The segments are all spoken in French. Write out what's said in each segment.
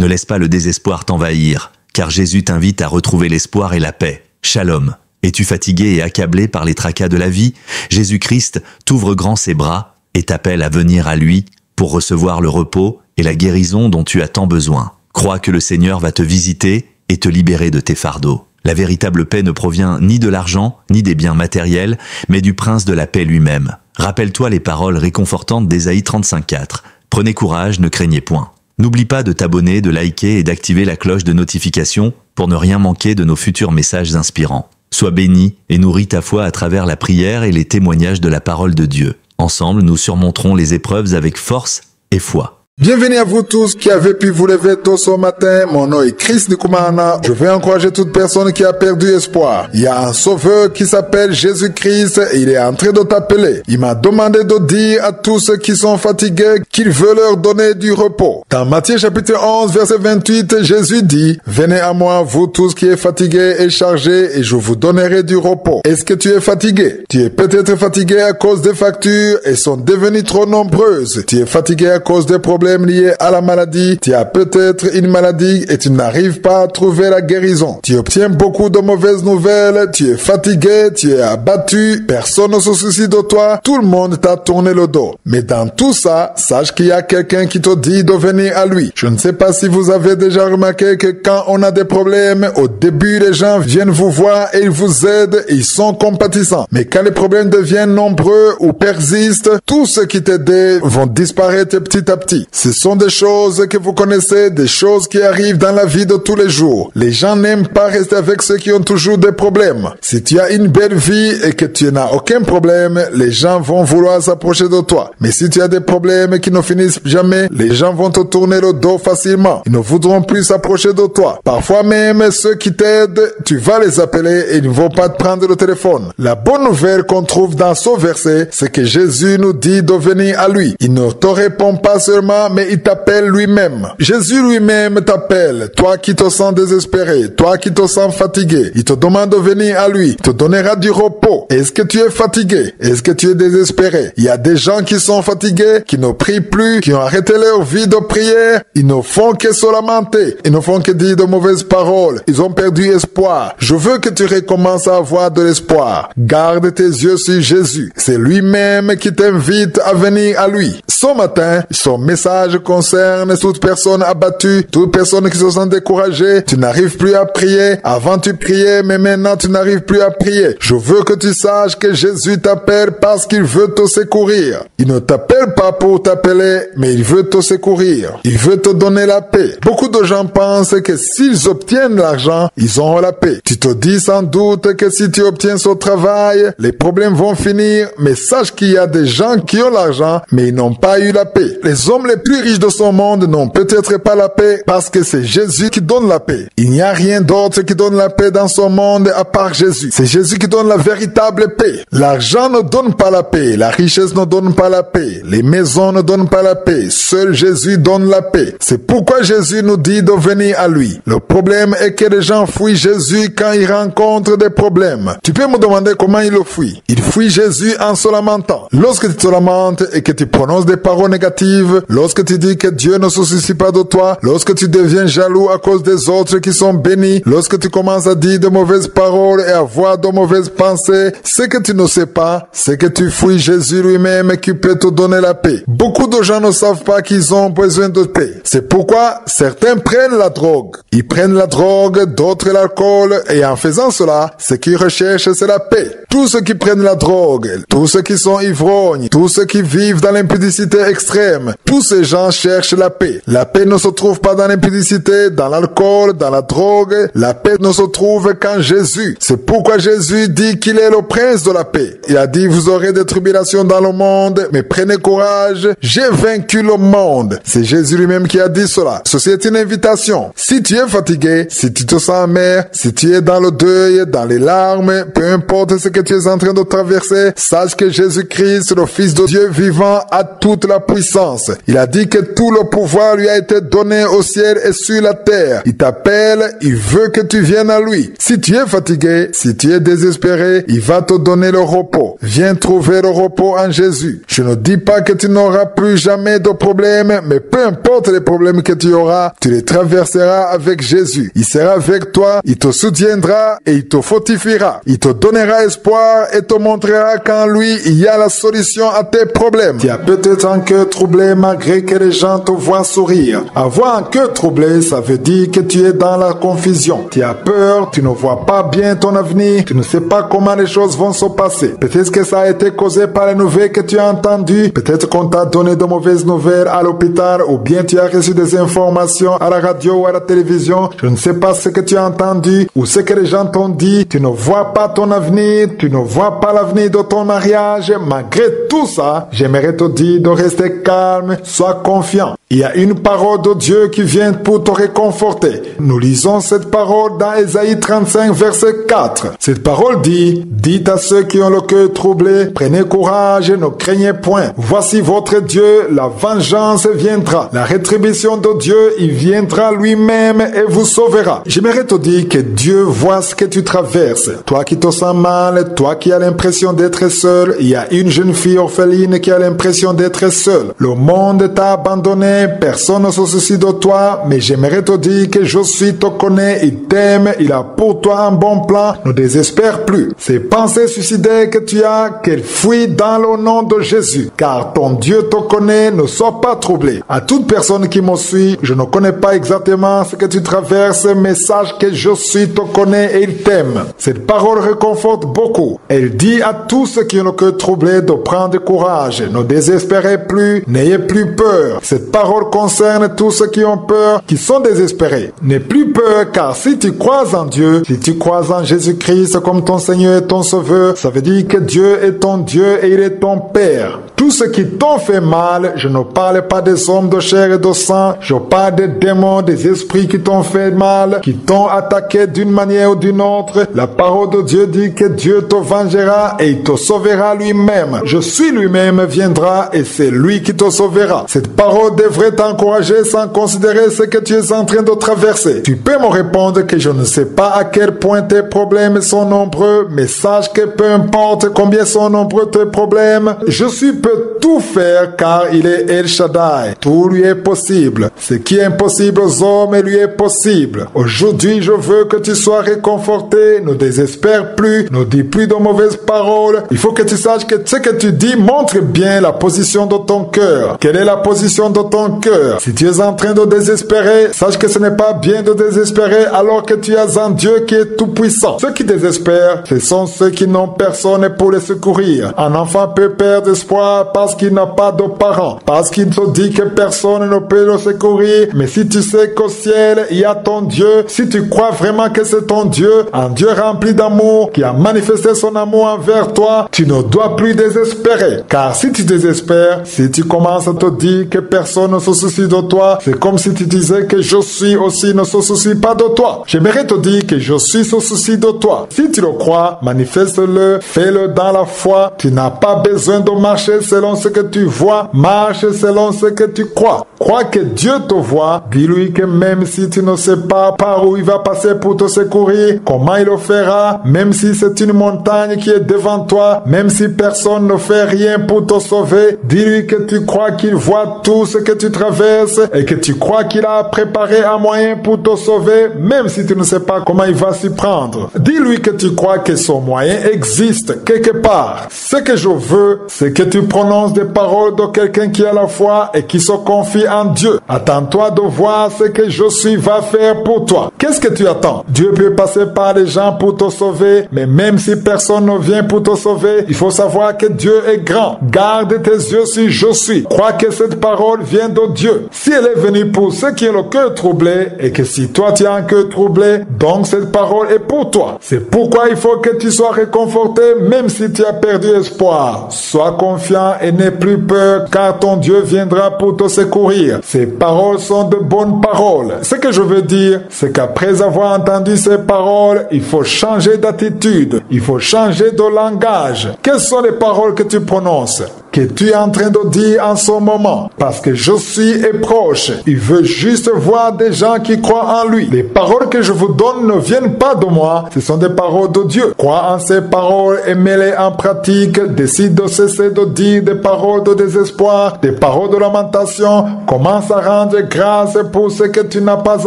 Ne laisse pas le désespoir t'envahir, car Jésus t'invite à retrouver l'espoir et la paix. Shalom. Es-tu fatigué et accablé par les tracas de la vie? Jésus-Christ t'ouvre grand ses bras et t'appelle à venir à lui pour recevoir le repos et la guérison dont tu as tant besoin. Crois que le Seigneur va te visiter et te libérer de tes fardeaux. La véritable paix ne provient ni de l'argent, ni des biens matériels, mais du Prince de la paix lui-même. Rappelle-toi les paroles réconfortantes d'Ésaïe 35,4. Prenez courage, ne craignez point. N'oublie pas de t'abonner, de liker et d'activer la cloche de notification pour ne rien manquer de nos futurs messages inspirants. Sois béni et nourris ta foi à travers la prière et les témoignages de la parole de Dieu. Ensemble, nous surmonterons les épreuves avec force et foi. Bienvenue à vous tous qui avez pu vous lever tôt ce matin. Mon nom est Chris Ndikumana. Je veux encourager toute personne qui a perdu espoir. Il y a un sauveur qui s'appelle Jésus-Christ et il est en train de t'appeler. Il m'a demandé de dire à tous ceux qui sont fatigués qu'il veut leur donner du repos. Dans Matthieu chapitre 11 verset 28, Jésus dit: venez à moi vous tous qui êtes fatigués et chargés et je vous donnerai du repos. Est-ce que tu es fatigué? Tu es peut-être fatigué à cause des factures et sont devenues trop nombreuses. Tu es fatigué à cause des problèmes liés à la maladie. Tu as peut-être une maladie et tu n'arrives pas à trouver la guérison. Tu obtiens beaucoup de mauvaises nouvelles. Tu es fatigué, tu es abattu. Personne ne se soucie de toi. Tout le monde t'a tourné le dos. Mais dans tout ça, sache qu'il y a quelqu'un qui te dit de venir à lui. Je ne sais pas si vous avez déjà remarqué que quand on a des problèmes, au début, les gens viennent vous voir et ils vous aident et ils sont compatissants. Mais quand les problèmes deviennent nombreux ou persistent, tous ceux qui t'aidaient vont disparaître petit à petit. Ce sont des choses que vous connaissez, des choses qui arrivent dans la vie de tous les jours. Les gens n'aiment pas rester avec ceux qui ont toujours des problèmes. Si tu as une belle vie et que tu n'as aucun problème, les gens vont vouloir s'approcher de toi. Mais si tu as des problèmes qui ne finissent jamais, les gens vont te tourner le dos facilement. Ils ne voudront plus s'approcher de toi. Parfois même, ceux qui t'aident, tu vas les appeler et ils ne vont pas te prendre le téléphone. La bonne nouvelle qu'on trouve dans ce verset, c'est que Jésus nous dit de venir à lui. Il ne te répond pas seulement, mais il t'appelle lui-même. Jésus lui-même t'appelle, toi qui te sens désespéré, toi qui te sens fatigué. Il te demande de venir à lui. Il te donnera du repos. Est-ce que tu es fatigué? Est-ce que tu es désespéré? Il y a des gens qui sont fatigués, qui ne prient plus, qui ont arrêté leur vie de prière. Ils ne font que se lamenter. Ils ne font que dire de mauvaises paroles. Ils ont perdu espoir. Je veux que tu recommences à avoir de l'espoir. Garde tes yeux sur Jésus. C'est lui-même qui t'invite à venir à lui. Ce matin, son message concerne toute personne abattue, toute personne qui se sent découragée. Tu n'arrives plus à prier. Avant tu priais, mais maintenant tu n'arrives plus à prier. Je veux que tu saches que Jésus t'appelle parce qu'il veut te secourir. Il ne t'appelle pas pour t'appeler, mais il veut te secourir. Il veut te donner la paix. Beaucoup de gens pensent que s'ils obtiennent l'argent, ils auront la paix. Tu te dis sans doute que si tu obtiens ce travail, les problèmes vont finir, mais sache qu'il y a des gens qui ont l'argent, mais ils n'ont pas eu la paix. Les hommes les plus riches de son monde n'ont peut-être pas la paix parce que c'est Jésus qui donne la paix. Il n'y a rien d'autre qui donne la paix dans son monde à part Jésus. C'est Jésus qui donne la véritable paix. L'argent ne donne pas la paix. La richesse ne donne pas la paix. Les maisons ne donnent pas la paix. Seul Jésus donne la paix. C'est pourquoi Jésus nous dit de venir à lui. Le problème est que les gens fuient Jésus quand ils rencontrent des problèmes. Tu peux me demander comment ils le fuient. Ils fuient Jésus en se lamentant. Lorsque tu te lamentes et que tu prononces des paroles négatives, lorsque tu dis que Dieu ne se soucie pas de toi, lorsque tu deviens jaloux à cause des autres qui sont bénis, lorsque tu commences à dire de mauvaises paroles et à avoir de mauvaises pensées, ce que tu ne sais pas, c'est que tu fuis Jésus lui-même qui peut te donner la paix. Beaucoup de gens ne savent pas qu'ils ont besoin de paix. C'est pourquoi certains prennent la drogue. Ils prennent la drogue, d'autres l'alcool, et en faisant cela, ce qu'ils recherchent, c'est la paix. Tous ceux qui prennent la drogue, tous ceux qui sont ivrognes, tous ceux qui vivent dans l'impudicité extrême, tous ces gens cherchent la paix. La paix ne se trouve pas dans l'impudicité, dans l'alcool, dans la drogue. La paix ne se trouve qu'en Jésus. C'est pourquoi Jésus dit qu'il est le prince de la paix. Il a dit, vous aurez des tribulations dans le monde, mais prenez courage, j'ai vaincu le monde. C'est Jésus lui-même qui a dit cela. Ceci est une invitation. Si tu es fatigué, si tu te sens amer, si tu es dans le deuil, dans les larmes, peu importe ce que tu es en train de traverser, sache que Jésus-Christ, le Fils de Dieu vivant, a toute la puissance. Il a dit que tout le pouvoir lui a été donné au ciel et sur la terre. Il t'appelle, il veut que tu viennes à lui. Si tu es fatigué, si tu es désespéré, il va te donner le repos. Viens trouver le repos en Jésus. Je ne dis pas que tu n'auras plus jamais de problèmes, mais peu importe les problèmes que tu auras, tu les traverseras avec Jésus. Il sera avec toi, il te soutiendra et il te fortifiera. Il te donnera espoir et te montrera qu'en lui, il y a la solution à tes problèmes. Tu as peut-être un cœur troublé malgré que les gens te voient sourire. Avoir un cœur troublé, ça veut dire que tu es dans la confusion. Tu as peur, tu ne vois pas bien ton avenir, tu ne sais pas comment les choses vont se passer. Peut-être que ça a été causé par les nouvelles que tu as entendues. Peut-être qu'on t'a donné de mauvaises nouvelles à l'hôpital ou bien tu as reçu des informations à la radio ou à la télévision. Je ne sais pas ce que tu as entendu ou ce que les gens t'ont dit. Tu ne vois pas ton avenir, tu ne vois pas l'avenir de ton mariage. Malgré tout ça, j'aimerais te dire de rester calme, sois confiant. Il y a une parole de Dieu qui vient pour te réconforter. Nous lisons cette parole dans Ésaïe 35, verset 4. Cette parole dit, dites à ceux qui ont le cœur troublé, prenez courage, ne craignez point. Voici votre Dieu, la vengeance viendra. La rétribution de Dieu, il viendra lui-même et vous sauvera. J'aimerais te dire que Dieu voit ce que tu traverses. Toi qui te sens mal, toi qui as l'impression d'être seul, il y a une jeune fille orpheline qui a l'impression d'être seule. Le monde t'a abandonné, personne ne se soucie de toi, mais j'aimerais te dire que Jésus te connaît, il t'aime, il a pour toi un bon plan, ne désespère plus. Ces pensées suicidaires que tu as, qu'elles fuient dans le nom de Jésus, car ton Dieu te connaît, ne sois pas troublé. À toute personne qui me suit, je ne connais pas exactement ce que tu traverses, mais sache que Jésus te connaît et il t'aime. Cette parole réconforte beaucoup. Elle dit à tous ceux qui ont le cœur troublé de prendre courage, ne désespérez plus, n'ayez plus peur. Cette parole concerne tous ceux qui ont peur, qui sont désespérés. N'aie plus peur, car si tu crois en Dieu, si tu crois en Jésus-Christ comme ton Seigneur et ton Sauveur, ça veut dire que Dieu est ton Dieu et il est ton Père. Tout ce qui t'ont fait mal, je ne parle pas des hommes de chair et de sang, je parle des démons, des esprits qui t'ont fait mal, qui t'ont attaqué d'une manière ou d'une autre. La parole de Dieu dit que Dieu te vengera et il te sauvera lui-même. Je suis lui-même viendra et c'est lui qui te sauvera. Cette parole devrait t'encourager sans considérer ce que tu es en train de traverser. Tu peux me répondre que je ne sais pas à quel point tes problèmes sont nombreux, mais sache que peu importe combien sont nombreux tes problèmes, Jésus peut tout faire car il est El Shaddai. Tout lui est possible. Ce qui est impossible aux hommes lui est possible. Aujourd'hui, je veux que tu sois réconforté. Ne désespère plus. Ne dis plus de mauvaises paroles. Il faut que tu saches que ce que tu dis montre bien la position de ton cœur. Quelle est la position de ton cœur? Si tu es en train de désespérer, sache que ce n'est pas bien de désespérer alors que tu as un Dieu qui est tout puissant. Ceux qui désespèrent, ce sont ceux qui n'ont personne pour les secourir. Un enfant peut perdre espoir parce qu'il n'a pas de parents, parce qu'il te dit que personne ne peut le secourir. Mais si tu sais qu'au ciel, il y a ton Dieu, si tu crois vraiment que c'est ton Dieu, un Dieu rempli d'amour, qui a manifesté son amour envers toi, tu ne dois plus désespérer. Car si tu désespères, si tu commences à te dire que personne ne se soucie de toi, c'est comme si tu disais que je suis aussi ne se soucie pas de toi. J'aimerais te dire que je suis se soucie de toi. Si tu le crois, manifeste-le, fais-le dans la foi. Tu n'as pas besoin de marcher selon ce que tu vois, marche selon ce que tu crois. Crois que Dieu te voit, dis-lui que même si tu ne sais pas par où il va passer pour te secourir, comment il le fera, même si c'est une montagne qui est devant toi, même si personne ne fait rien pour te sauver, dis-lui que tu crois qu'il voit tout ce que tu traverses et que tu crois qu'il a préparé un moyen pour te sauver, même si tu ne sais pas comment il va s'y prendre. Dis-lui que tu crois que son moyen existe quelque part. Ce que je veux, c'est que tu prononces des paroles de quelqu'un qui a la foi et qui se confie en Dieu. Attends-toi de voir ce que Jésus va faire pour toi. Qu'est-ce que tu attends? Dieu peut passer par les gens pour te sauver, mais même si personne ne vient pour te sauver, il faut savoir que Dieu est grand. Garde tes yeux sur Jésus. Crois que cette parole vient de Dieu. Si elle est venue pour ceux qui ont le cœur troublé, et que si toi tu as un cœur troublé, donc cette parole est pour toi. C'est pourquoi il faut que tu sois réconforté, même si tu as perdu espoir. Sois confiant et n'aie plus peur, car ton Dieu viendra pour te secourir. dire, ces paroles sont de bonnes paroles. Ce que je veux dire, c'est qu'après avoir entendu ces paroles, il faut changer d'attitude, il faut changer de langage. Quelles sont les paroles que tu prononces, que tu es en train de dire en ce moment? Parce que je suis est proche. Il veut juste voir des gens qui croient en lui. Les paroles que je vous donne ne viennent pas de moi, ce sont des paroles de Dieu. Crois en ces paroles et mets-les en pratique. Décide de cesser de dire des paroles de désespoir, des paroles de lamentation. Commence à rendre grâce pour ce que tu n'as pas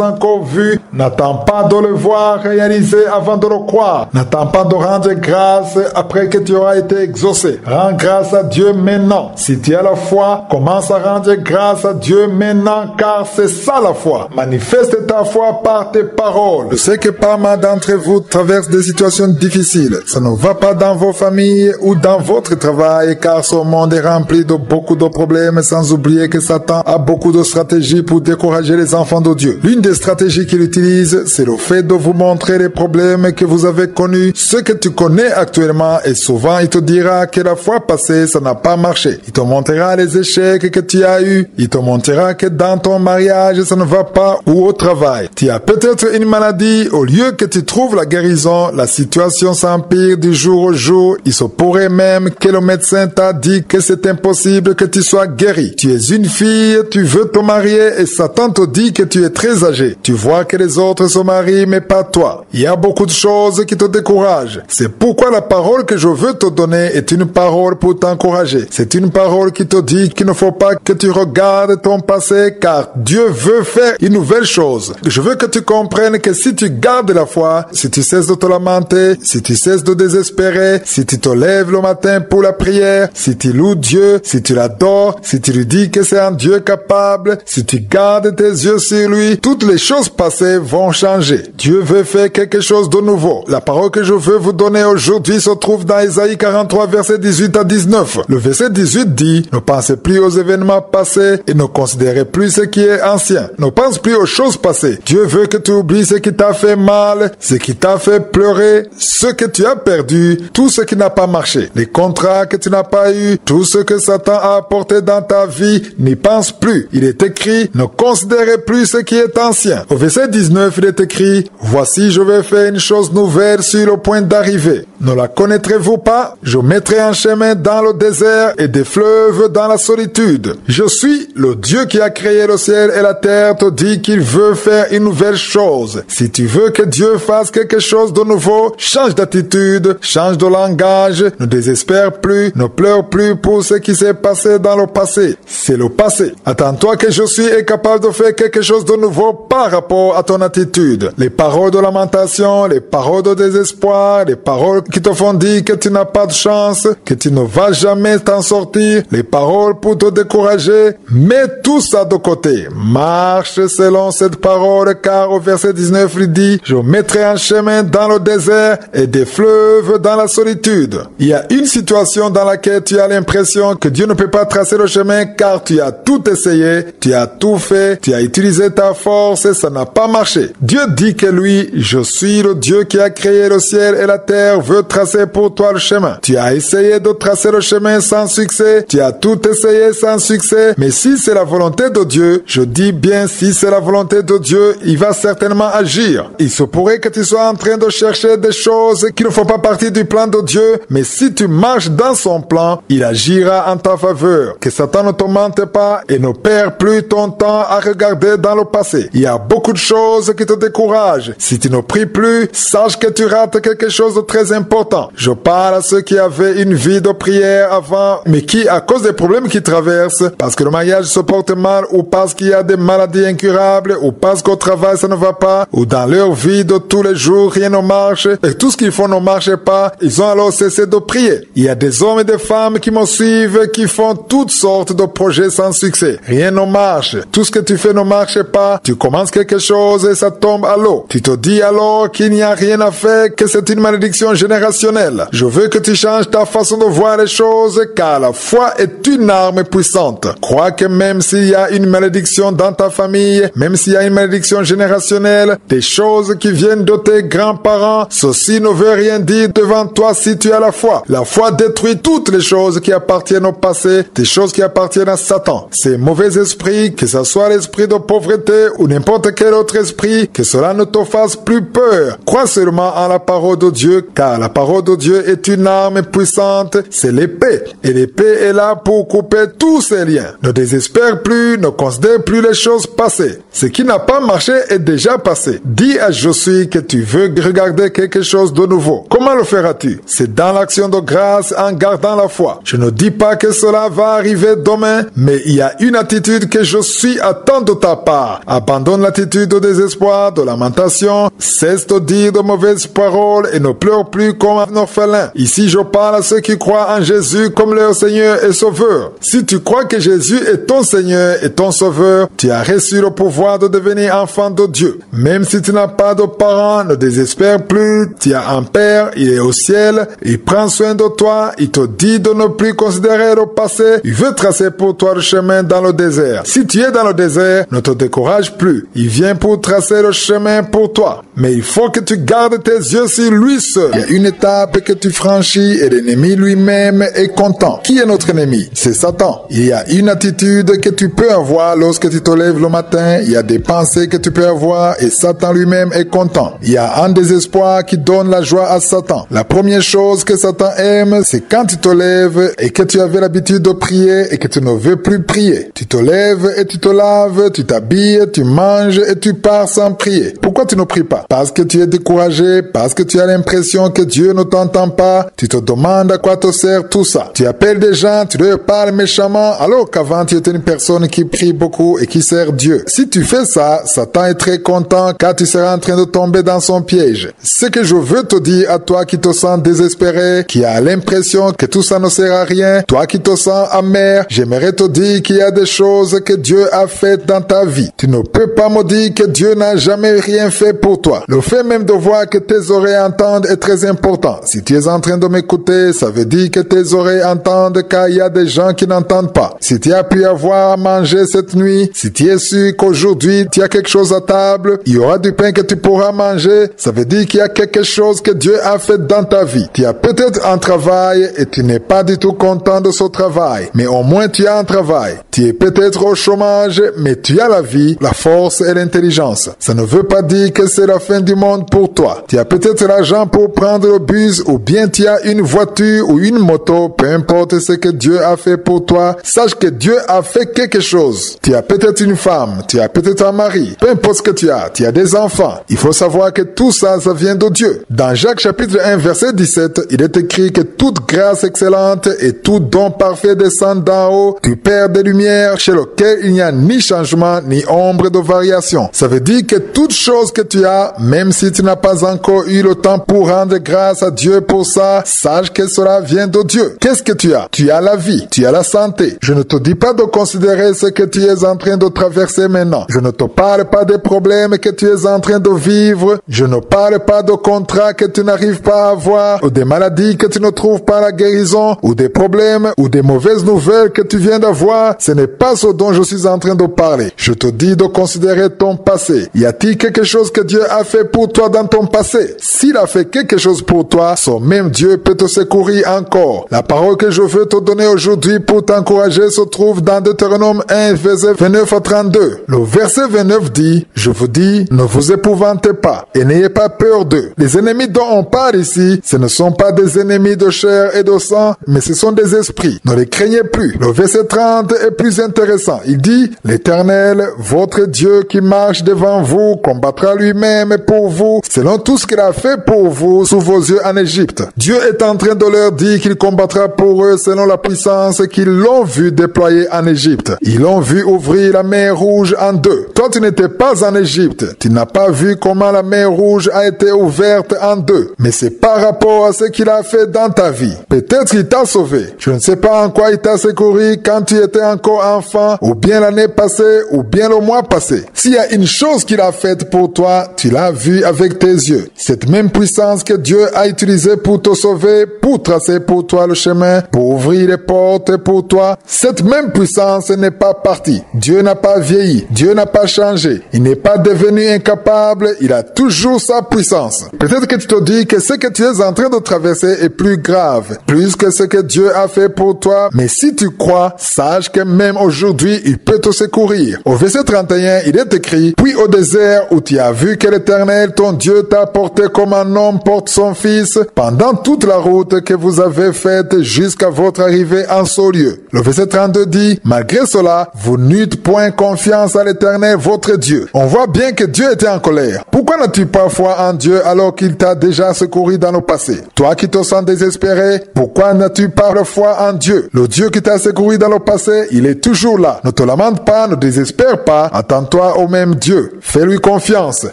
encore vu. N'attends pas de le voir réaliser avant de le croire. N'attends pas de rendre grâce après que tu auras été exaucé. Rends grâce à Dieu maintenant. Si tu as la foi, commence à rendre grâce à Dieu maintenant, car c'est ça la foi. Manifeste ta foi par tes paroles. Je sais que pas mal d'entre vous traversent des situations difficiles. Ça ne va pas dans vos familles ou dans votre travail, car ce monde est rempli de beaucoup de problèmes, sans oublier que Satan a beaucoup de stratégies pour décourager les enfants de Dieu. L'une des stratégies qu'il utilise, c'est le fait de vous montrer les problèmes que vous avez connus, ce que tu connais actuellement, et souvent il te dira que la fois passée, ça n'a pas marché. Il te montrera les échecs que tu as eus. Il te montrera que dans ton mariage, ça ne va pas, ou au travail. Tu as peut-être une maladie. Au lieu que tu trouves la guérison, la situation s'empire du jour au jour. Il se pourrait même que le médecin t'a dit que c'est impossible que tu sois guéri. Tu es une fille, tu veux te marier et Satan te dit que tu es très âgé. Tu vois que les autres se marient, mais pas toi. Il y a beaucoup de choses qui te découragent. C'est pourquoi la parole que je veux te donner est une parole pour t'encourager. C'est une parole qui te dit qu'il ne faut pas que tu regardes ton passé, car Dieu veut faire une nouvelle chose. Je veux que tu comprennes que si tu gardes la foi, si tu cesses de te lamenter, si tu cesses de désespérer, si tu te lèves le matin pour la prière, si tu loues Dieu, si tu l'adores, si tu lui dis que c'est un Dieu capable, si tu gardes tes yeux sur lui, toutes les choses passées vont changer. Dieu veut faire quelque chose de nouveau. La parole que je veux vous donner aujourd'hui se trouve dans Isaïe 43, verset 18 à 19. Le verset 18 dit, ne pensez plus aux événements passés et ne considérez plus ce qui est ancien. Ne pense plus aux choses passées. Dieu veut que tu oublies ce qui t'a fait mal, ce qui t'a fait pleurer, ce que tu as perdu, tout ce qui n'a pas marché, les contrats que tu n'as pas eu, tout ce que Satan a apporté dans ta vie, n'y pense plus. Il est écrit, ne considérez plus ce qui est ancien. Au verset 19, il est écrit, voici je vais faire une chose nouvelle sur le point d'arriver. Ne la connaîtrez-vous pas? Je mettrai un chemin dans le désert et des fleuves dans la solitude. Je suis le Dieu qui a créé le ciel et la terre, te dit qu'il veut faire une nouvelle chose. Si tu veux que Dieu fasse quelque chose de nouveau, change d'attitude, change de langage, ne désespère plus, ne pleure plus pour ce qui s'est passé dans le passé. C'est le passé. Attends-toi que je suis capable de faire quelque chose de nouveau par rapport à ton attitude. Les paroles de lamentation, les paroles de désespoir, les paroles qui te font dire que tu n'as pas de chance, que tu ne vas jamais t'en sortir, les paroles pour te décourager, mets tout ça de côté. Marche selon cette parole, car au verset 19, il dit, je mettrai un chemin dans le désert et des fleuves dans la solitude. Il y a une situation dans laquelle tu as l'impression que Dieu ne peut pas tracer le chemin, car tu as tout essayé, tu as tout fait, tu as utilisé ta force et ça n'a pas marché. Dieu dit que lui, je suis le Dieu qui a créé le ciel et la terre, veut tracer pour toi le chemin. Tu as essayé de tracer le chemin sans succès, tu as tout essayé sans succès, mais si c'est la volonté de Dieu, je dis bien si c'est la volonté de Dieu, il va certainement agir. Il se pourrait que tu sois en train de chercher des choses qui ne font pas partie du plan de Dieu, mais si tu marches dans son plan, il agira en ta faveur. Que Satan ne te mente pas et ne perd plus ton temps à regarder dans le passé. Il y a beaucoup de choses qui te découragent. Si tu ne pries plus, sache que tu rates quelque chose de très important. Je parle à ceux qui avaient une vie de prière avant, mais qui, à cause des problèmes qu'ils traversent, parce que le mariage se porte mal, ou parce qu'il y a des maladies incurables, ou parce qu'au travail ça ne va pas, ou dans leur vie de tous les jours rien ne marche, et tout ce qu'ils font ne marche pas, ils ont alors cessé de prier. Il y a des hommes et des femmes qui me suivent, qui font toutes sortes de projets sans succès. Rien ne marche. Tout ce que tu fais ne marche pas. Tu commences quelque chose et ça tombe à l'eau. Tu te dis alors qu'il n'y a rien à faire, que c'est une malédiction générale générationnel. Je veux que tu changes ta façon de voir les choses, car la foi est une arme puissante. Crois que même s'il y a une malédiction dans ta famille, même s'il y a une malédiction générationnelle, des choses qui viennent de tes grands-parents, ceci ne veut rien dire devant toi si tu as la foi. La foi détruit toutes les choses qui appartiennent au passé, des choses qui appartiennent à Satan. Ces mauvais esprits, que ce soit l'esprit de pauvreté ou n'importe quel autre esprit, que cela ne te fasse plus peur. Crois seulement en la parole de Dieu, car la parole de Dieu est une arme puissante, c'est l'épée. Et l'épée est là pour couper tous ces liens. Ne désespère plus, ne considère plus les choses passées. Ce qui n'a pas marché est déjà passé. Dis à Josué que tu veux regarder quelque chose de nouveau. Comment le feras-tu? C'est dans l'action de grâce en gardant la foi. Je ne dis pas que cela va arriver demain, mais il y a une attitude que Josué attend de ta part. Abandonne l'attitude de désespoir, de lamentation, cesse de dire de mauvaises paroles et ne pleure plus comme un orphelin. Ici, je parle à ceux qui croient en Jésus comme leur Seigneur et Sauveur. Si tu crois que Jésus est ton Seigneur et ton Sauveur, tu as reçu le pouvoir de devenir enfant de Dieu. Même si tu n'as pas de parents, ne désespère plus. Tu as un Père, il est au ciel, il prend soin de toi, il te dit de ne plus considérer le passé, il veut tracer pour toi le chemin dans le désert. Si tu es dans le désert, ne te décourage plus. Il vient pour tracer le chemin pour toi. Mais il faut que tu gardes tes yeux sur lui seul. Il y a une étape que tu franchis et l'ennemi lui-même est content. Qui est notre ennemi? C'est Satan. Il y a une attitude que tu peux avoir lorsque tu te lèves le matin. Il y a des pensées que tu peux avoir et Satan lui-même est content. Il y a un désespoir qui donne la joie à Satan. La première chose que Satan aime, c'est quand tu te lèves et que tu avais l'habitude de prier et que tu ne veux plus prier. Tu te lèves et tu te laves, tu t'habilles, tu manges et tu pars sans prier. Pourquoi tu ne pries pas? Parce que tu es découragé, parce que tu as l'impression que Dieu ne t'entend pas. Tu te demandes à quoi te sert tout ça. Tu appelles des gens, tu leur parles méchamment, alors qu'avant tu étais une personne qui prie beaucoup et qui sert Dieu. Si tu fais ça, Satan est très content car tu seras en train de tomber dans son piège. Ce que je veux te dire à toi qui te sens désespéré, qui a l'impression que tout ça ne sert à rien, toi qui te sens amer, j'aimerais te dire qu'il y a des choses que Dieu a faites dans ta vie. Tu ne peux pas me dire que Dieu n'a jamais rien fait pour toi. Le fait même de voir que tes oreilles entendent est très important. Si tu es en train de m'écouter, ça veut dire que tes oreilles entendent car il y a des gens qui n'entendent pas. Si tu as pu avoir à manger cette nuit, si tu es sûr qu'aujourd'hui tu as quelque chose à table, il y aura du pain que tu pourras manger, ça veut dire qu'il y a quelque chose que Dieu a fait dans ta vie. Tu as peut-être un travail et tu n'es pas du tout content de ce travail, mais au moins tu as un travail. Tu es peut-être au chômage, mais tu as la vie, la force et l'intelligence. Ça ne veut pas dire que c'est la fin du monde pour toi. Tu as peut-être l'argent pour prendre le bus ou bien tu as une voiture ou une moto, peu importe ce que Dieu a fait pour toi, sache que Dieu a fait quelque chose. Tu as peut-être une femme, tu as peut-être un mari, peu importe ce que tu as des enfants. Il faut savoir que tout ça, ça vient de Dieu. Dans Jacques chapitre 1 verset 17, il est écrit que toute grâce excellente et tout don parfait descend d'en haut du Père des Lumières, chez lequel il n'y a ni changement ni ombre de variation. Ça veut dire que toute chose que tu as, même si tu n'as pas encore eu le temps pour rendre grâce à Dieu pour ça, sache que cela vient de Dieu. Qu'est-ce que tu as? Tu as la vie, tu as la santé. Je ne te dis pas de considérer ce que tu es en train de traverser maintenant. Je ne te parle pas des problèmes que tu es en train de vivre. Je ne parle pas de contrats que tu n'arrives pas à avoir, ou des maladies que tu ne trouves pas la guérison, ou des problèmes, ou des mauvaises nouvelles que tu viens d'avoir. Ce n'est pas ce dont je suis en train de parler. Je te dis de considérer ton passé. Y a-t-il quelque chose que Dieu a fait pour toi dans ton passé? S'il a fait quelque chose pour toi, son même Dieu peut te secourir encore. La parole que je veux te donner aujourd'hui pour t'encourager se trouve dans Deutéronome 1, verset 29 à 32. Le verset 29 dit, je vous dis, ne vous épouvantez pas et n'ayez pas peur d'eux. Les ennemis dont on parle ici, ce ne sont pas des ennemis de chair et de sang, mais ce sont des esprits. Ne les craignez plus. Le verset 30 est plus intéressant. Il dit, l'Éternel, votre Dieu qui marche devant vous, combattra lui-même pour vous, selon tout ce qu'il a fait pour vous sous vos yeux en Égypte. Dieu est en train de leur dire qu'il combattra pour eux selon la puissance qu'ils l'ont vu déployer en Égypte. Ils l'ont vu ouvrir la mer Rouge en deux. Toi, tu n'étais pas en Égypte. Tu n'as pas vu comment la mer Rouge a été ouverte en deux. Mais c'est par rapport à ce qu'il a fait dans ta vie. Peut-être qu'il t'a sauvé. Je ne sais pas en quoi il t'a secouru quand tu étais encore enfant, ou bien l'année passée, ou bien le mois passé. S'il y a une chose qu'il a faite pour toi, tu l'as vu avec tes yeux. Cette même puissance que Dieu Dieu a utilisé pour te sauver, pour tracer pour toi le chemin, pour ouvrir les portes pour toi, cette même puissance n'est pas partie. Dieu n'a pas vieilli, Dieu n'a pas changé, il n'est pas devenu incapable, il a toujours sa puissance. Peut-être que tu te dis que ce que tu es en train de traverser est plus grave, plus que ce que Dieu a fait pour toi, mais si tu crois, sache que même aujourd'hui, il peut te secourir. Au verset 31, il est écrit, « Puis au désert où tu as vu que l'Éternel, ton Dieu, t'a porté comme un homme porte son fils, pendant toute la route que vous avez faite jusqu'à votre arrivée en ce lieu. » Le verset 32 dit, « Malgré cela, vous n'eûtes point confiance à l'Éternel, votre Dieu. » On voit bien que Dieu était en colère. Pourquoi n'as-tu pas foi en Dieu alors qu'il t'a déjà secouru dans le passé? Toi qui te sens désespéré, pourquoi n'as-tu pas de foi en Dieu? Le Dieu qui t'a secouru dans le passé, il est toujours là. Ne te lamente pas, ne désespère pas, attends-toi au même Dieu. Fais-lui confiance.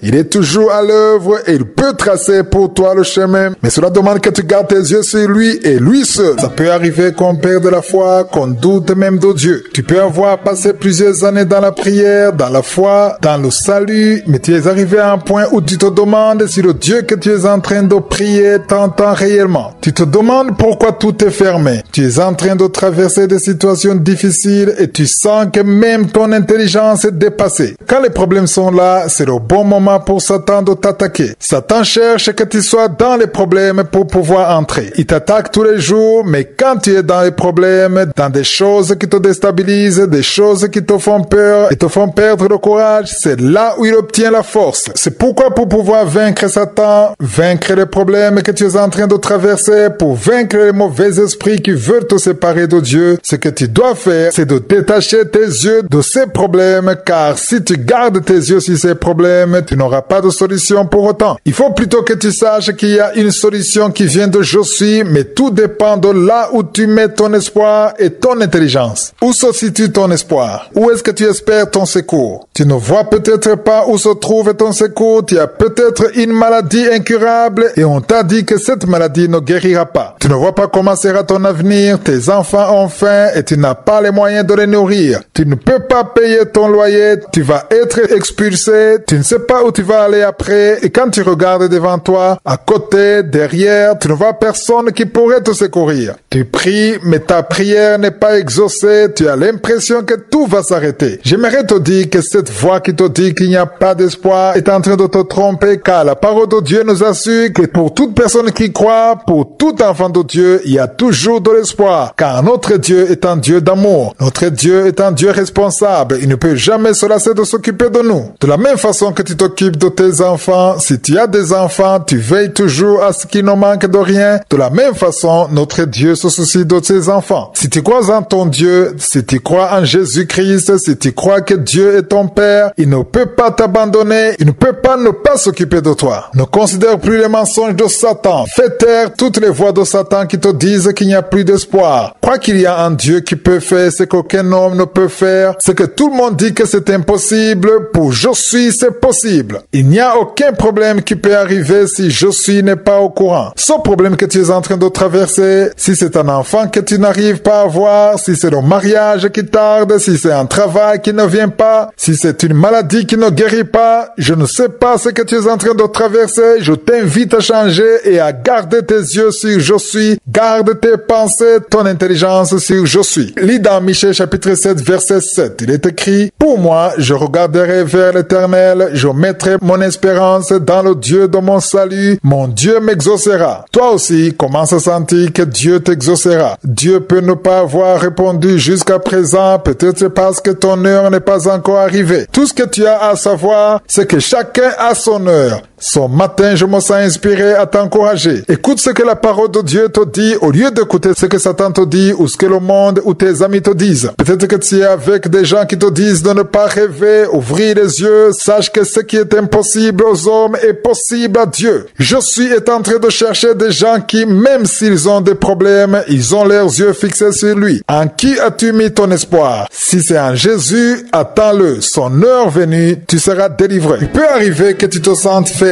Il est toujours à l'œuvre et il peut tracer pour toi le chemin. Mais cela demande que tu gardes tes yeux sur lui et lui seul. Ça peut arriver qu'on perde la foi, qu'on doute même de Dieu. Tu peux avoir passé plusieurs années dans la prière, dans la foi, dans le salut, mais tu es arrivé à un point où tu te demandes si le Dieu que tu es en train de prier t'entend réellement. Tu te demandes pourquoi tout est fermé. Tu es en train de traverser des situations difficiles et tu sens que même ton intelligence est dépassée. Quand les problèmes sont là, c'est le bon moment pour Satan de t'attaquer. Satan cherche que tu sois dans les problèmes pour pouvoir entrer. Il t'attaque tous les jours, mais quand tu es dans les problèmes, dans des choses qui te déstabilisent, des choses qui te font peur et te font perdre le courage, c'est là où il obtient la force. C'est pourquoi pour pouvoir vaincre Satan, vaincre les problèmes que tu es en train de traverser, pour vaincre les mauvais esprits qui veulent te séparer de Dieu, ce que tu dois faire, c'est de détacher tes yeux de ces problèmes, car si tu gardes tes yeux sur ces problèmes, tu n'auras pas de solution pour autant. Il faut plutôt que tu saches qu'il y a une solution qui vient de Je suis, mais tout dépend de là où tu mets ton espoir et ton intelligence. Où se situe ton espoir? Où est-ce que tu espères ton secours? Tu ne vois peut-être pas où se trouve ton secours, tu as peut-être une maladie incurable et on t'a dit que cette maladie ne guérira pas. Tu ne vois pas comment sera ton avenir, tes enfants ont faim et tu n'as pas les moyens de les nourrir. Tu ne peux pas payer ton loyer, tu vas être expulsé, tu ne sais pas où tu vas aller après et quand tu regardes devant toi, à côté, derrière, tu ne vois personne qui pourrait te secourir. Tu pries, mais ta prière n'est pas exaucée, tu as l'impression que tout va s'arrêter. J'aimerais te dire que cette voix qui te dit qu'il n'y a pas d'espoir est en train de te tromper, car la parole de Dieu nous assure que pour toute personne qui croit, pour tout enfant de Dieu, il y a toujours de l'espoir, car notre Dieu est un Dieu d'amour. Notre Dieu est un Dieu responsable. Il ne peut jamais se lasser de s'occuper de nous. De la même façon que tu t'occupes de tes enfants, si tu as des enfants, tu veilles toujours à ce qu'il ne manque de rien. De la même façon, notre Dieu se soucie de ses enfants. Si tu crois en ton Dieu, si tu crois en Jésus-Christ, si tu crois que Dieu est ton Père, il ne peut pas t'abandonner, il ne peut pas ne pas s'occuper de toi. Ne considère plus les mensonges de Satan. Fais taire toutes les voix de Satan qui te disent qu'il n'y a plus d'espoir. Crois qu'il y a un Dieu qui peut faire ce qu'aucun homme ne peut faire, ce que tout le monde dit que c'est impossible. Pour Je suis, c'est possible. Il n'y a aucun problème qui peut arriver si Je suis n'est pas au courant. Ce problème que tu es en train de traverser, si c'est un enfant que tu n'arrives pas à avoir, si c'est le mariage qui tarde, si c'est un travail qui ne vient pas, si c'est une maladie qui ne guérit pas, je ne sais pas ce que tu es en train de traverser, je t'invite à changer et à garder tes yeux sur Je suis, garde tes pensées, ton intelligence sur Je suis. Lis dans Michée chapitre 7 verset 7, il est écrit, « Pour moi, je regarderai vers l'Éternel, je mettrai mon espérance dans le Dieu de mon salut, mon Dieu m'exaucera. » Toi aussi, commence à sentir que Dieu t'exaucera. Dieu peut ne pas avoir répondu jusqu'à présent, peut-être parce que ton heure n'est pas encore arrivée. Tout ce que tu as à savoir, c'est que chacun a son heure. Ce matin, je me sens inspiré à t'encourager. Écoute ce que la parole de Dieu te dit au lieu d'écouter ce que Satan te dit ou ce que le monde ou tes amis te disent. Peut-être que tu es avec des gens qui te disent de ne pas rêver, ouvrir les yeux, sache que ce qui est impossible aux hommes est possible à Dieu. Je suis en train de chercher des gens qui, même s'ils ont des problèmes, ils ont leurs yeux fixés sur lui. En qui as-tu mis ton espoir? Si c'est en Jésus, attends-le. Son heure venue, tu seras délivré. Il peut arriver que tu te sentes faible.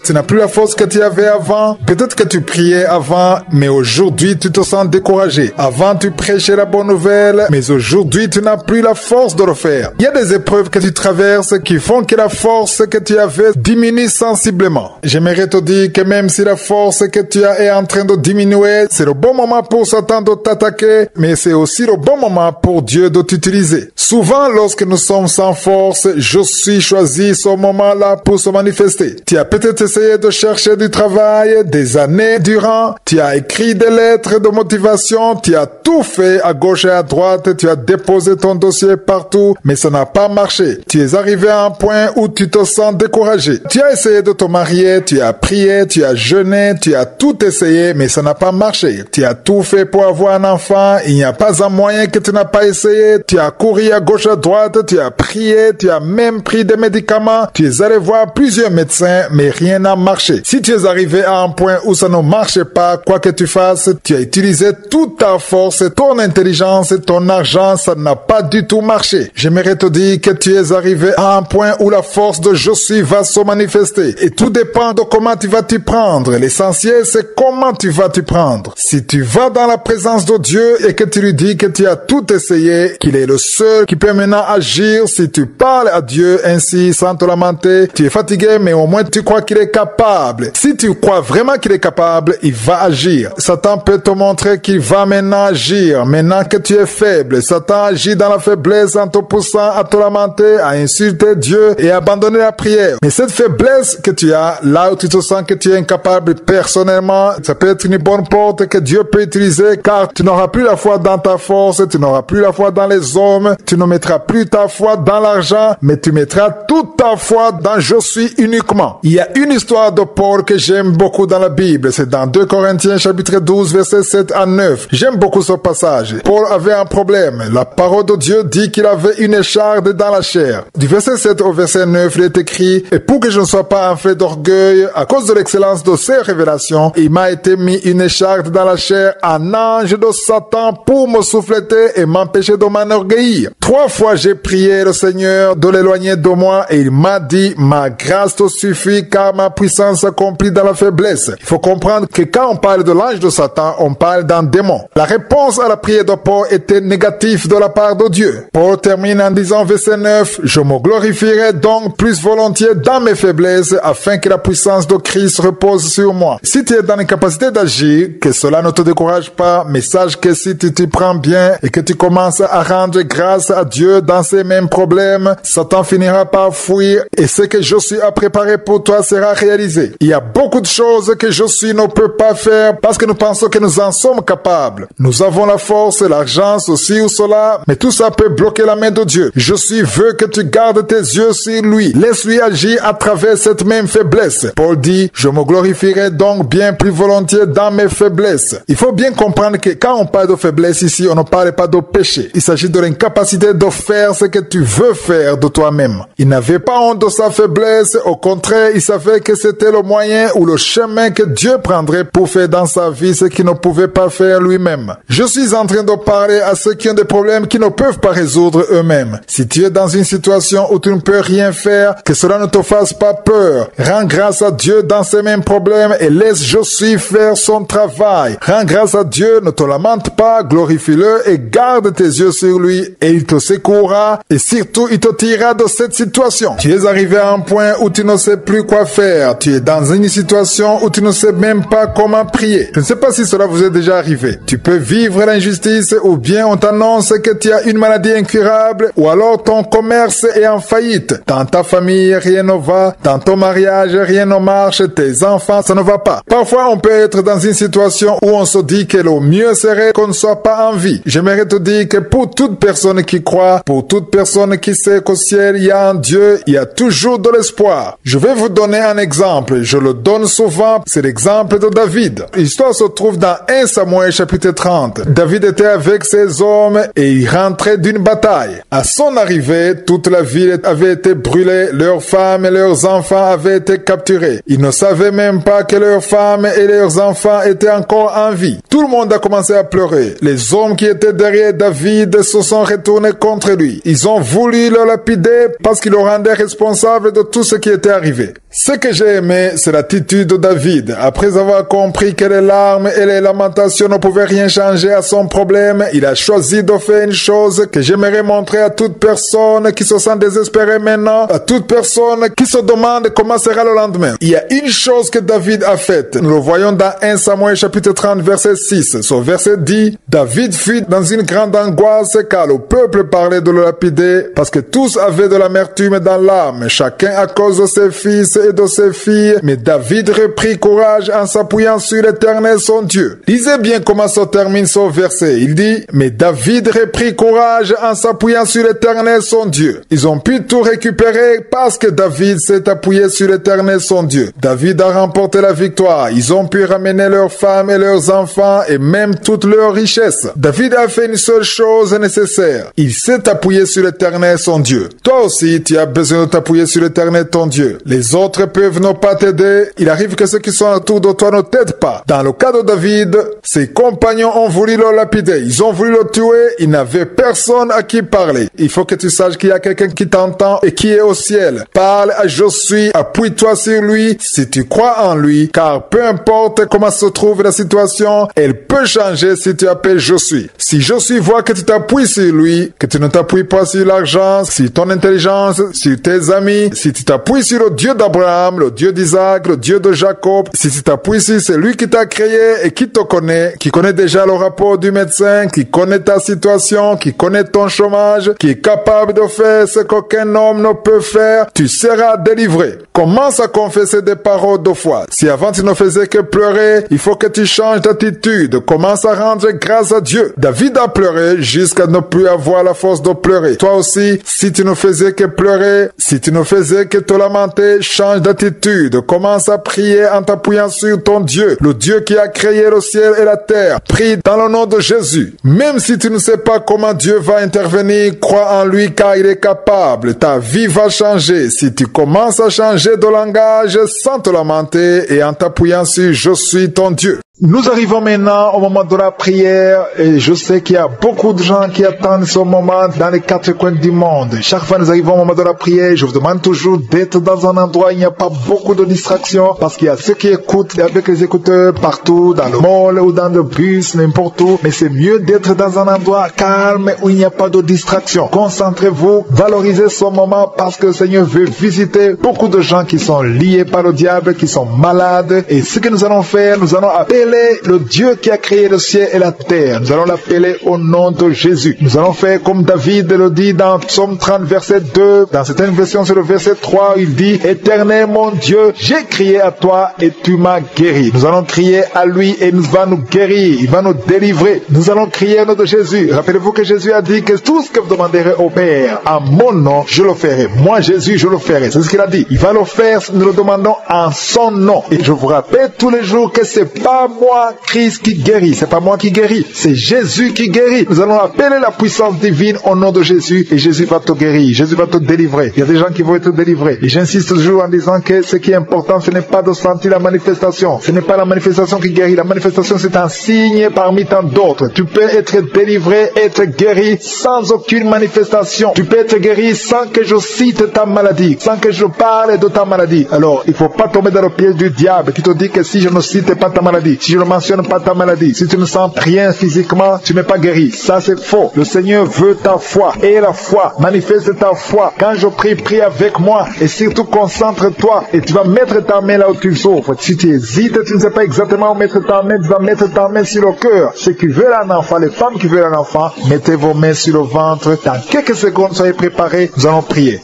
Tu n'as plus la force que tu avais avant. Peut-être que tu priais avant, mais aujourd'hui tu te sens découragé. Avant tu prêchais la bonne nouvelle, mais aujourd'hui tu n'as plus la force de le faire. Il y a des épreuves que tu traverses qui font que la force que tu avais diminue sensiblement. J'aimerais te dire que même si la force que tu as est en train de diminuer, c'est le bon moment pour Satan de t'attaquer, mais c'est aussi le bon moment pour Dieu de t'utiliser. Souvent, lorsque nous sommes sans force, je suis choisi ce moment-là pour se manifester. Tu as peut-être essayé de chercher du travail des années durant, tu as écrit des lettres de motivation, tu as tout fait à gauche et à droite, tu as déposé ton dossier partout, mais ça n'a pas marché. Tu es arrivé à un point où tu te sens découragé. Tu as essayé de te marier, tu as prié, tu as jeûné, tu as tout essayé, mais ça n'a pas marché. Tu as tout fait pour avoir un enfant, il n'y a pas un moyen que tu n'as pas essayé. Tu as couru à gauche à droite, tu as prié, tu as même pris des médicaments, tu es allé voir plusieurs médecins, mais rien n'a marché. Si tu es arrivé à un point où ça ne marche pas, quoi que tu fasses, tu as utilisé toute ta force, ton intelligence, ton argent, ça n'a pas du tout marché. J'aimerais te dire que tu es arrivé à un point où la force de je suis va se manifester. Et tout dépend de comment tu vas t'y prendre. L'essentiel, c'est comment tu vas t'y prendre. Si tu vas dans la présence de Dieu et que tu lui dis que tu as tout essayé, qu'il est le seul qui peut maintenant agir, si tu parles à Dieu ainsi sans te lamenter, tu es fatigué, mais au moins tu crois qu'il est capable. Si tu crois vraiment qu'il est capable, il va agir. Satan peut te montrer qu'il va maintenant agir. Maintenant que tu es faible, Satan agit dans la faiblesse en te poussant à te lamenter, à insulter Dieu et à abandonner la prière. Mais cette faiblesse que tu as, là où tu te sens que tu es incapable personnellement, ça peut être une bonne porte que Dieu peut utiliser, car tu n'auras plus la foi dans ta force, tu n'auras plus la foi dans les hommes, tu ne mettras plus ta foi dans l'argent, mais tu mettras toute ta foi dans je suis uniquement. Il y a une histoire de Paul que j'aime beaucoup dans la Bible, c'est dans 2 Corinthiens chapitre 12 versets 7 à 9. J'aime beaucoup ce passage. Paul avait un problème. La parole de Dieu dit qu'il avait une écharde dans la chair. Du verset 7 au verset 9, il est écrit: et pour que je ne sois pas enflé d'orgueil, à cause de l'excellence de ces révélations, il m'a été mis une écharde dans la chair, un ange de Satan pour me souffleter et m'empêcher de m'enorgueillir. 3 fois j'ai prié le Seigneur de l'éloigner de moi et il m'a dit: ma grâce te suffit car ma puissance s'accomplit dans la faiblesse. Il faut comprendre que quand on parle de l'ange de Satan, on parle d'un démon. La réponse à la prière de Paul était négative de la part de Dieu. Paul termine en disant verset 9: je me glorifierai donc plus volontiers dans mes faiblesses afin que la puissance de Christ repose sur moi. Si tu es dans l'incapacité d'agir, que cela ne te décourage pas, mais sache que si tu t'y prends bien et que tu commences à rendre grâce à Dieu dans ces mêmes problèmes, Satan finira par fuir et ce que Josué a préparé pour toi sera réalisé. Il y a beaucoup de choses que Josué ne peut pas faire parce que nous pensons que nous en sommes capables. Nous avons la force, l'argent, ceci ou cela, mais tout ça peut bloquer la main de Dieu. Josué veut que tu gardes tes yeux sur lui. Laisse-lui agir à travers cette même faiblesse. Paul dit: je me glorifierai donc bien plus volontiers dans mes faiblesses. Il faut bien comprendre que quand on parle de faiblesse ici, on ne parle pas de péché. Il s'agit de l'incapacité de faire ce que tu veux faire de toi-même. Il n'avait pas honte de sa faiblesse. Au contraire, il savait que c'était le moyen ou le chemin que Dieu prendrait pour faire dans sa vie ce qu'il ne pouvait pas faire lui-même. Je suis en train de parler à ceux qui ont des problèmes qu'ils ne peuvent pas résoudre eux-mêmes. Si tu es dans une situation où tu ne peux rien faire, que cela ne te fasse pas peur. Rends grâce à Dieu dans ces mêmes problèmes et laisse Josué faire son travail. Rends grâce à Dieu, ne te lamente pas, glorifie-le et garde tes yeux sur lui et il te secourra et surtout il te tirera de cette situation. Tu es arrivé à un point où tu ne sais plus quoi faire. Tu es dans une situation où tu ne sais même pas comment prier. Je ne sais pas si cela vous est déjà arrivé. Tu peux vivre l'injustice ou bien on t'annonce que tu as une maladie incurable ou alors ton commerce est en faillite. Dans ta famille, rien ne va. Dans ton mariage, rien ne marche. Tes enfants, ça ne va pas. Parfois, on peut être dans une situation où on se dit que le mieux serait qu'on ne soit pas en vie. J'aimerais te dire que pour toute personne qui croit, pour toute personne qui sait qu'au ciel, il y a un Dieu, il y a toujours de l'espoir. Je vais vous donner un exemple. Je le donne souvent. C'est l'exemple de David. L'histoire se trouve dans 1 Samuel chapitre 30. David était avec ses hommes et il rentrait d'une bataille. À son arrivée, toute la ville avait été brûlée, leurs femmes et leurs enfants avaient été capturés. Ils ne savaient même pas que leurs femmes et leurs enfants étaient encore en vie. Tout le monde a commencé à pleurer. Les hommes qui étaient derrière David se sont retournés contre lui. Ils ont voulu le lapider parce qu'il le rendait responsable de tout ce qui était arrivé. Ce que j'ai aimé, c'est l'attitude de David. Après avoir compris que les larmes et les lamentations ne pouvaient rien changer à son problème, il a choisi de faire une chose que j'aimerais montrer à toute personne qui se sent désespérée maintenant, à toute personne qui se demande comment sera le lendemain. Il y a une chose que David a faite. Nous le voyons dans 1 Samuel chapitre 30 verset 6. Ce verset dit, David fut dans une grande angoisse car le peuple parlait de le lapider parce que tous avaient de l'amertume dans l'âme, chacun à cause de ses fils et de ses filles. Mais David reprit courage en s'appuyant sur l'Éternel son Dieu. Lisez bien comment se termine ce verset. Il dit, mais David reprit courage en s'appuyant sur l'Éternel son Dieu. Ils ont pu tout récupérer parce que David s'est appuyé sur l'Éternel son Dieu. David a remporté la victoire. Ils ont pu ramener leurs femmes et leurs enfants et même toutes leurs richesses. David a fait une seule chose nécessaire. Il s'est appuyé sur l'Éternel son Dieu. Toi aussi, tu as besoin de t'appuyer sur l'Éternel ton Dieu. Les autres peuvent ne pas t'aider. Il arrive que ceux qui sont autour de toi ne t'aident pas. Dans le cas de David, ses compagnons ont voulu le lapider. Ils ont voulu le tuer. Il n'avait personne à qui parler. Il faut que tu saches qu'il y a quelqu'un qui t'entend et qui est au ciel. Parle à Josué. Appuie-toi sur lui si tu crois en lui, car peu importe comment se trouve la situation, elle peut changer si tu appelles Josué. Si Josué voit que tu t'appuies sur lui, que tu ne t'appuies pas sur l'argent, sur ton intelligence, sur tes amis, si tu t'appuies sur le Dieu d'Abraham, le Dieu d'Isaac, le Dieu de Jacob, si tu t'appuies sur celui qui t'a créé et qui te connaît, qui connaît déjà le rapport du médecin, qui connaît ta situation, qui connaît ton chômage, qui est capable de faire ce qu'aucun homme ne peut faire, tu seras délivré. Commence à confesser des paroles de foi. Si avant tu ne faisais que pleurer, il faut que tu changes d'attitude. Commence à rendre grâce à Dieu. David a pleuré jusqu'à ne plus avoir la force de pleurer. Toi aussi, si tu ne faisais que pleurer, si tu ne faisais que te lamenter, change d'attitude. Commence à prier en t'appuyant sur ton Dieu, le Dieu qui a créé le ciel et la terre. Prie dans le nom de Jésus. Même si tu ne sais pas comment Dieu va intervenir, crois en lui car il est capable. Ta vie va changer si tu commences à changer de langage sans te lamenter et en t'appuyant sur « Je suis ton Dieu ». Nous arrivons maintenant au moment de la prière et je sais qu'il y a beaucoup de gens qui attendent ce moment dans les quatre coins du monde. Chaque fois nous arrivons au moment de la prière, je vous demande toujours d'être dans un endroit où il n'y a pas beaucoup de distractions parce qu'il y a ceux qui écoutent avec les écouteurs partout, dans le mall ou dans le bus, n'importe où. Mais c'est mieux d'être dans un endroit calme où il n'y a pas de distraction. Concentrez-vous, valorisez ce moment parce que le Seigneur veut visiter beaucoup de gens qui sont liés par le diable, qui sont malades. Et ce que nous allons faire, nous allons appeler le Dieu qui a créé le ciel et la terre. Nous allons l'appeler au nom de Jésus. Nous allons faire comme David le dit dans Psaume 30 verset 2. Dans certaines versions c'est le verset 3. Il dit, Éternel mon Dieu, j'ai crié à toi et tu m'as guéri. Nous allons crier à lui et il va nous guérir. Il va nous délivrer. Nous allons crier au nom de Jésus. Rappelez-vous que Jésus a dit que tout ce que vous demanderez au Père à mon nom, je le ferai. Moi Jésus, je le ferai. C'est ce qu'il a dit. Il va le faire, nous le demandons en son nom. Et je vous rappelle tous les jours que c'est pas moi, Christ, qui guérit. C'est pas moi qui guéris. C'est Jésus qui guérit. Nous allons appeler la puissance divine au nom de Jésus et Jésus va te guérir. Jésus va te délivrer. Il y a des gens qui vont être délivrés. Et j'insiste toujours en disant que ce qui est important, ce n'est pas de sentir la manifestation. Ce n'est pas la manifestation qui guérit. La manifestation, c'est un signe parmi tant d'autres. Tu peux être délivré, être guéri sans aucune manifestation. Tu peux être guéri sans que je cite ta maladie, sans que je parle de ta maladie. Alors, il ne faut pas tomber dans le piège du diable qui te dit que si je ne cite pas ta maladie, si je ne mentionne pas ta maladie, si tu ne sens rien physiquement, tu n'es pas guéri. Ça c'est faux. Le Seigneur veut ta foi. Et la foi, manifeste ta foi. Quand je prie, prie avec moi. Et surtout concentre-toi. Et tu vas mettre ta main là où tu souffres. Si tu hésites, tu ne sais pas exactement où mettre ta main, tu vas mettre ta main sur le cœur. Ceux qui veulent un enfant, les femmes qui veulent un enfant, mettez vos mains sur le ventre. Dans quelques secondes, soyez préparés. Nous allons prier.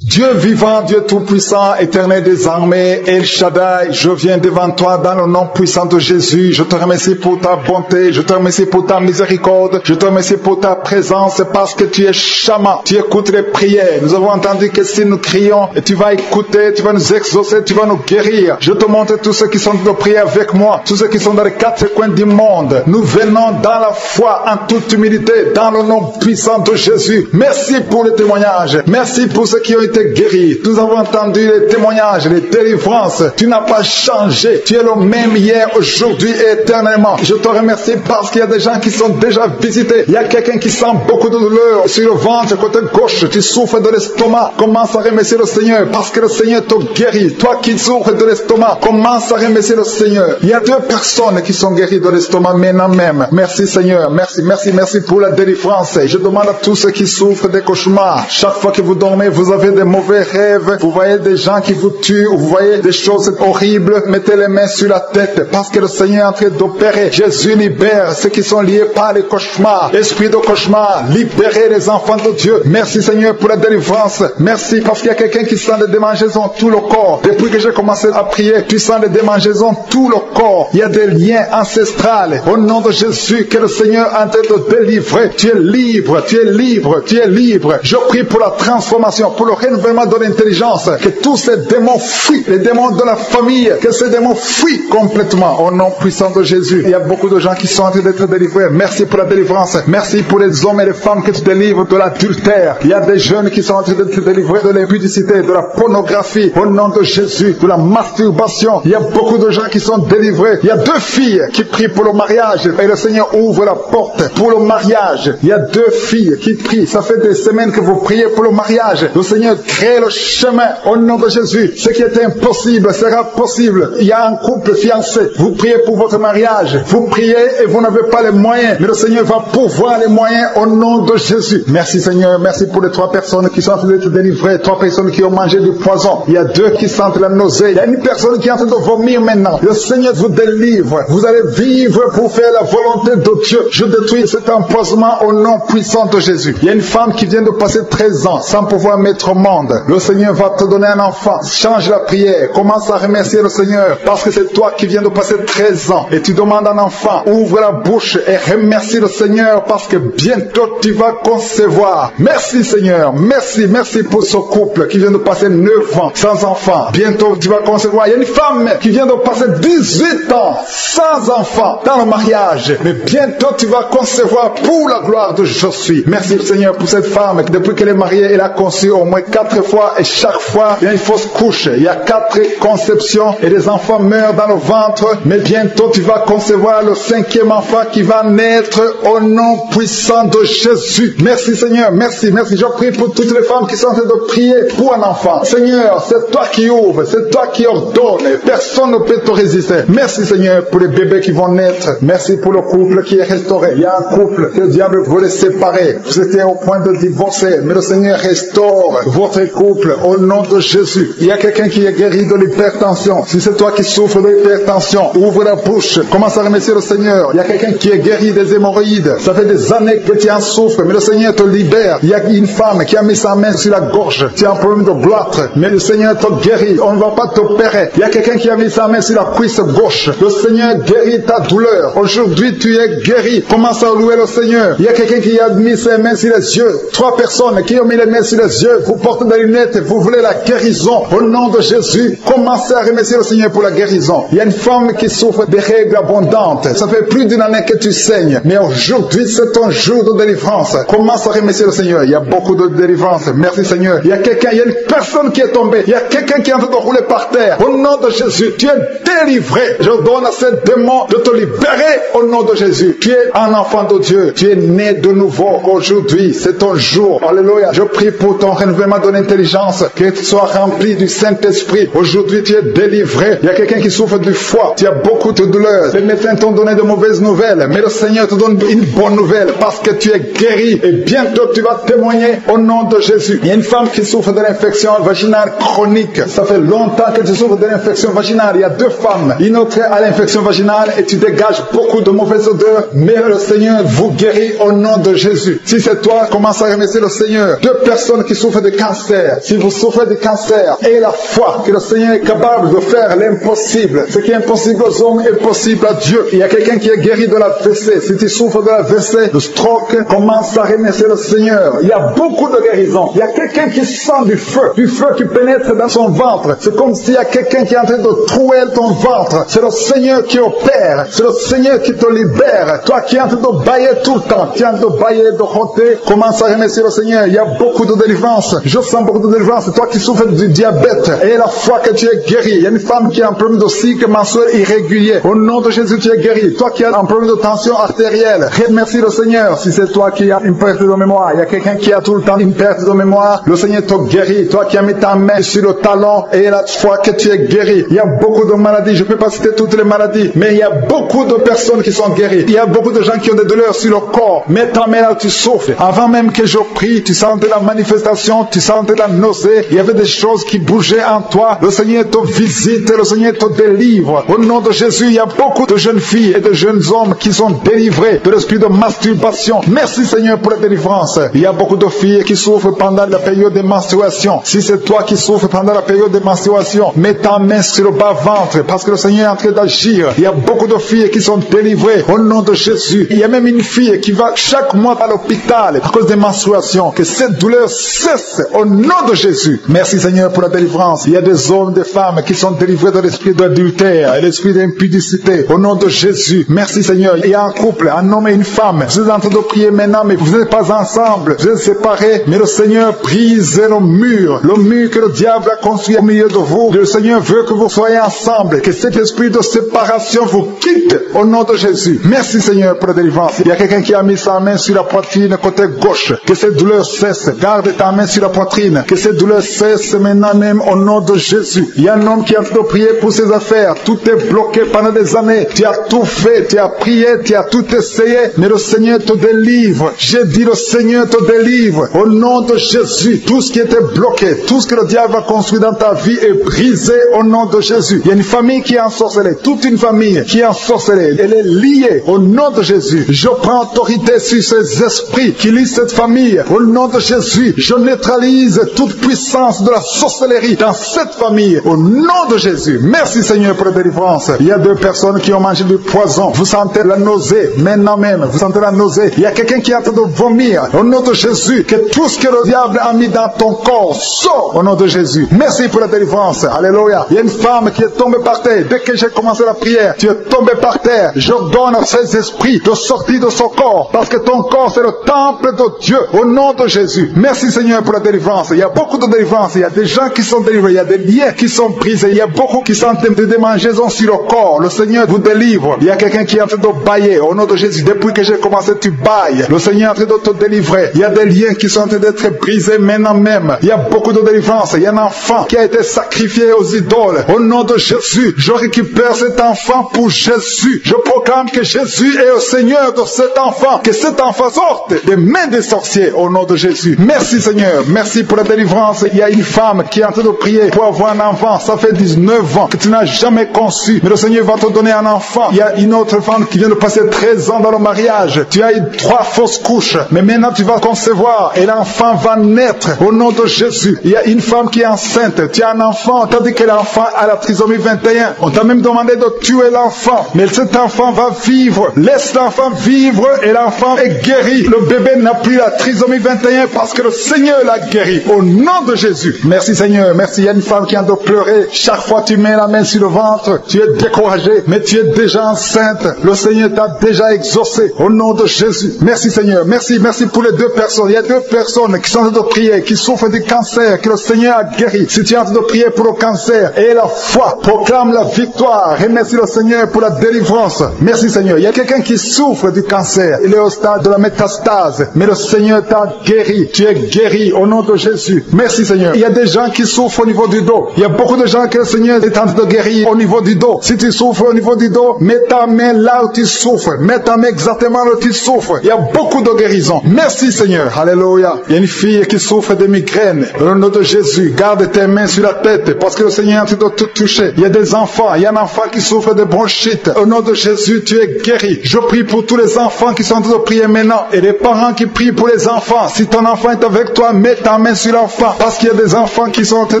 Dieu vivant, Dieu tout-puissant, éternel des armées, El Shaddai, je viens devant toi dans le nom puissant de Jésus. Je te remercie pour ta bonté, je te remercie pour ta miséricorde, je te remercie pour ta présence parce que tu es Shama. Tu écoutes les prières. Nous avons entendu que si nous crions, tu vas écouter, tu vas nous exaucer, tu vas nous guérir. Je te montre tous ceux qui sont de prier avec moi, tous ceux qui sont dans les quatre coins du monde. Nous venons dans la foi, en toute humilité, dans le nom puissant de Jésus. Merci pour le témoignage. Merci pour ceux qui ont tu t'es guéri. Nous avons entendu les témoignages, les délivrances. Tu n'as pas changé. Tu es le même hier, aujourd'hui et éternellement. Je te remercie parce qu'il y a des gens qui sont déjà visités. Il y a quelqu'un qui sent beaucoup de douleur sur le ventre, côté gauche. Tu souffres de l'estomac. Commence à remercier le Seigneur parce que le Seigneur te guérit. Toi qui souffres de l'estomac, commence à remercier le Seigneur. Il y a 2 personnes qui sont guéries de l'estomac maintenant même. Merci Seigneur. Merci pour la délivrance. Je demande à tous ceux qui souffrent des cauchemars. Chaque fois que vous dormez, vous avez des mauvais rêves. Vous voyez des gens qui vous tuent. Vous voyez des choses horribles. Mettez les mains sur la tête parce que le Seigneur est en train d'opérer. Jésus libère ceux qui sont liés par les cauchemars. Esprit de cauchemar, libérez les enfants de Dieu. Merci Seigneur pour la délivrance. Merci parce qu'il y a quelqu'un qui sent des démangeaisons tout le corps. Depuis que j'ai commencé à prier, tu sens des démangeaisons tout le corps. Il y a des liens ancestrales. Au nom de Jésus, que le Seigneur est en train de délivrer. Tu es libre, tu es libre, tu es libre. Je prie pour la transformation, pour le renouvellement de l'intelligence. Que tous ces démons fuient, les démons de la famille, que ces démons fuient complètement. Au nom puissant de Jésus. Il y a beaucoup de gens qui sont en train d'être délivrés. Merci pour la délivrance. Merci pour les hommes et les femmes que tu délivres de l'adultère. Il y a des jeunes qui sont en train d'être délivrés de l'impudicité, de la pornographie. Au nom de Jésus, de la masturbation. Il y a beaucoup de gens qui sont délivrés. Il y a 2 filles qui prient pour le mariage. Et le Seigneur ouvre la porte pour le mariage. Il y a 2 filles qui prient. Ça fait des semaines que vous priez pour le mariage. Le Seigneur crée le chemin. Au nom de Jésus, ce qui est impossible sera possible. Il y a un couple fiancé. Vous priez pour votre mariage. Vous priez et vous n'avez pas les moyens. Mais le Seigneur va pourvoir les moyens au nom de Jésus. Merci Seigneur. Merci pour les 3 personnes qui sont en train d'être délivrées. 3 personnes qui ont mangé du poison. Il y a 2 qui sentent la nausée. Il y a une personne qui est en train de vomir maintenant. Le Seigneur vous délivre. Vous allez vivre pour faire la volonté de Dieu. Je détruis cet empoisonnement au nom puissant de Jésus. Il y a une femme qui vient de passer 13 ans sans pouvoir mettre au monde. Le Seigneur va te donner un enfant. Change la prière. Commence à remercier le Seigneur parce que c'est toi qui viens de passer 13 ans et tu demandes un enfant. Ouvre la bouche et remercie le Seigneur parce que bientôt tu vas concevoir. Merci Seigneur. Merci pour ce couple qui vient de passer 9 ans sans enfant. Bientôt tu vas concevoir. Il y a une femme qui vient de passer 18 ans sans enfant dans le mariage. Mais bientôt tu vas concevoir pour la gloire de Je suis. Merci Seigneur pour cette femme. Depuis qu'elle est mariée, elle a conçu au moins 4 fois et chaque fois il y a une fausse couche. Il y a 4 conceptions et les enfants meurent dans le ventre. Mais bientôt tu vas concevoir le 5e enfant qui va naître au nom puissant de Jésus. Merci Seigneur. Merci. Je prie pour toutes les femmes qui sont en train de prier pour un enfant. Seigneur, c'est toi qui ouvres, c'est toi qui ordonnes. Personne ne peut te résister. Merci Seigneur pour les bébés qui vont naître. Merci pour le couple qui est restauré. Il y a un couple que le diable voulait séparer. Vous étiez au point de divorcer, mais le Seigneur restaure votre couple au nom de Jésus. Il y a quelqu'un qui est guéri de l'hypertension. Si c'est toi qui souffres de l'hypertension, ouvre la bouche. Commence à remercier le Seigneur. Il y a quelqu'un qui est guéri des hémorroïdes. Ça fait des années que tu en souffres, mais le Seigneur te libère. Il y a une femme qui a mis sa main sur la gorge. Tu as un problème de gloître, mais le Seigneur te guérit. On ne va pas t'opérer. Il y a quelqu'un qui a mis sa main sur la cuisse gauche. Le Seigneur guérit ta douleur. Aujourd'hui, tu es guéri. Commence à louer le Seigneur. Il y a quelqu'un qui a mis ses mains sur les yeux. 3 personnes qui ont mis les mains sur les yeux. Vous portez des lunettes. Vous voulez la guérison. Au nom de Jésus, commencez à remercier le Seigneur pour la guérison. Il y a une femme qui souffre des règles abondantes. Ça fait plus d'une année que tu saignes. Mais aujourd'hui, c'est ton jour de délivrance. Commence à remercier le Seigneur. Il y a beaucoup de délivrance. Merci Seigneur. Il y a quelqu'un, il y a une personne qui est tombée. Il y a quelqu'un qui est en train de rouler par terre. Au nom de Jésus, tu es délivré. Je donne à ces démons de te libérer au nom de Jésus. Tu es un enfant de Dieu. Tu es né de nouveau. Aujourd'hui, c'est ton jour. Alléluia. Je prie pour ton renouvellement de l'intelligence. Que tu sois rempli du Saint-Esprit. Aujourd'hui, tu es délivré. Il y a quelqu'un qui souffre du foie. Tu as beaucoup de douleurs. Les médecins t'ont donné de mauvaises nouvelles. Mais le Seigneur te donne une bonne nouvelle parce que tu es guéri. Et bientôt, tu vas témoigner au nom de Jésus. Il y a une femme qui souffre de l'infection vaginale chronique. Ça fait longtemps que tu souffres de l'infection vaginale. Il y a 2 femmes. Une autre a l'infection vaginale et tu dégages beaucoup de mauvaises odeurs. Mais le Seigneur vous guérit au nom de Jésus. Si c'est toi, commence à remercier le Seigneur. 2 personnes qui souffrent de cancer. Si vous souffrez de cancer, ayez la foi que le Seigneur est capable de faire l'impossible. Ce qui est impossible aux hommes est possible à Dieu. Il y a quelqu'un qui est guéri de la WC. Si tu souffres de la WC, de stroke, commence à remercier le Seigneur. Il y a beaucoup de guérisons. Il y a quelqu'un qui sent du feu qui pénètre dans son ventre. C'est comme s'il y a quelqu'un qui est en train de trouer ton ventre. C'est le Seigneur qui opère. C'est le Seigneur qui te libère. Toi qui es en train de bailler tout le temps, tu es en train de bailler, de roter, commence à remercier le Seigneur. Il y a beaucoup de délivrance. Je je sens beaucoup de délivrance. Toi qui souffres du diabète, et la foi que tu es guéri. Il y a une femme qui a un problème de cycle mensuel irrégulier. Au nom de Jésus, tu es guéri. Toi qui as un problème de tension artérielle, remercie le Seigneur. Si c'est toi qui as une perte de mémoire, il y a quelqu'un qui a tout le temps une perte de mémoire, le Seigneur te guérit. Toi qui as mis ta main sur le talon, et la foi que tu es guéri. Il y a beaucoup de maladies. Je ne peux pas citer toutes les maladies, mais il y a beaucoup de personnes qui sont guéries. Il y a beaucoup de gens qui ont des douleurs sur le corps. Mets ta main là où tu souffres. Avant même que je prie, tu sentais la manifestation, tu sentais la nausée. Il y avait des choses qui bougeaient en toi. Le Seigneur te visite, le Seigneur te délivre. Au nom de Jésus, il y a beaucoup de jeunes filles et de jeunes hommes qui sont délivrés de l'esprit de masturbation. Merci Seigneur pour la délivrance. Il y a beaucoup de filles qui souffrent pendant la période de menstruation. Si c'est toi qui souffres pendant la période de menstruation, mets ta main sur le bas-ventre parce que le Seigneur est en train d'agir. Il y a beaucoup de filles qui sont délivrées au nom de Jésus. Il y a même une fille qui va chaque mois à l'hôpital à cause des menstruations. Que cette douleur cesse au nom de Jésus. Merci Seigneur pour la délivrance. Il y a des hommes, des femmes qui sont délivrés de l'esprit d'adultère et l'esprit d'impudicité au nom de Jésus. Merci Seigneur. Il y a un couple, un homme et une femme. Vous êtes en train de prier maintenant, mais vous n'êtes pas ensemble. Vous êtes séparés, mais le Seigneur brise le mur que le diable a construit au milieu de vous. Le Seigneur veut que vous soyez ensemble, que cet esprit de séparation vous quitte au nom de Jésus. Merci Seigneur pour la délivrance. Il y a quelqu'un qui a mis sa main sur la poitrine côté gauche. Que cette douleur cesse. Garde ta main sur la poitrine. Que cette douleur cesse maintenant même au nom de Jésus. Il y a un homme qui est en train de prier pour ses affaires. Tout est bloqué pendant des années. Tu as tout fait, tu as prié, tu as tout essayé, mais le Seigneur te délivre. J'ai dit le Seigneur te délivre. Au nom de Jésus, tout ce qui était bloqué, tout ce que le diable a construit dans ta vie est brisé au nom de Jésus. Il y a une famille qui est ensorcelée, toute une famille qui est ensorcelée. Elle est liée au nom de Jésus. Je prends autorité sur ces esprits qui lient cette famille. Au nom de Jésus, je neutralise toute puissance de la sorcellerie dans cette famille. Au nom de Jésus. Merci Seigneur pour la délivrance. Il y a deux personnes qui ont mangé du poison. Vous sentez la nausée maintenant même. Vous sentez la nausée. Il y a quelqu'un qui est en train de vomir. Au nom de Jésus, que tout ce que le diable a mis dans ton corps sort au nom de Jésus. Merci pour la délivrance. Alléluia. Il y a une femme qui est tombée par terre. Dès que j'ai commencé la prière, tu es tombé par terre. Je donne à ces esprits de sortir de son corps. Parce que ton corps c'est le temple de Dieu. Au nom de Jésus. Merci Seigneur pour la délivrance. Il y a beaucoup de délivrance. Il y a des gens qui sont délivrés. Il y a des liens qui sont brisés. Il y a beaucoup qui sont des démangeaisons sur le corps. Le Seigneur vous délivre. Il y a quelqu'un qui est en train de bailler. Au nom de Jésus. Depuis que j'ai commencé, tu bailles. Le Seigneur est en train de te délivrer. Il y a des liens qui sont en train d'être brisés maintenant même. Il y a beaucoup de délivrance. Il y a un enfant qui a été sacrifié aux idoles. Au nom de Jésus, je récupère cet enfant pour Jésus. Je proclame que Jésus est le Seigneur de cet enfant. Que cet enfant sorte des mains des sorciers au nom de Jésus. Merci Seigneur. Merci pour la délivrance. Il y a une femme qui est en train de prier pour avoir un enfant. Ça fait 19 ans que tu n'as jamais conçu. Mais le Seigneur va te donner un enfant. Il y a une autre femme qui vient de passer 13 ans dans le mariage. Tu as eu 3 fausses couches. Mais maintenant tu vas concevoir et l'enfant va naître au nom de Jésus. Il y a une femme qui est enceinte. Tu as un enfant. On t'a dit que l'enfant a la trisomie 21. On t'a même demandé de tuer l'enfant. Mais cet enfant va vivre. Laisse l'enfant vivre et l'enfant est guéri. Le bébé n'a plus la trisomie 21 parce que le Seigneur l'a guéri. Au nom de Jésus. Merci Seigneur. Merci. Il y a une femme qui a de pleurer. Chaque fois tu mets la main sur le ventre, tu es découragé, mais tu es déjà enceinte. Le Seigneur t'a déjà exaucé. Au nom de Jésus. Merci Seigneur. Merci. Merci pour les 2 personnes. Il y a 2 personnes qui sont en train de prier, qui souffrent du cancer, que le Seigneur a guéri. Si tu es en train de prier pour le cancer, et la foi proclame la victoire. Remercie le Seigneur pour la délivrance. Merci Seigneur. Il y a quelqu'un qui souffre du cancer. Il est au stade de la métastase. Mais le Seigneur t'a guéri. Tu es guéri au nom de Jésus. Merci Seigneur. Il y a des gens qui souffrent au niveau du dos. Il y a beaucoup de gens que le Seigneur est en train de guérir au niveau du dos. Si tu souffres au niveau du dos, mets ta main là où tu souffres. Mets ta main exactement là où tu souffres. Il y a beaucoup de guérisons. Merci Seigneur. Alléluia. Il y a une fille qui souffre de migraines. Au nom de Jésus, garde tes mains sur la tête parce que le Seigneur est en train de te toucher. Il y a des enfants. Il y a un enfant qui souffre de bronchite. Au nom de Jésus, tu es guéri. Je prie pour tous les enfants qui sont en train de prier maintenant et les parents qui prient pour les enfants. Si ton enfant est avec toi, mets ta main sur l'enfant parce qu'il y a des enfants qui sont en train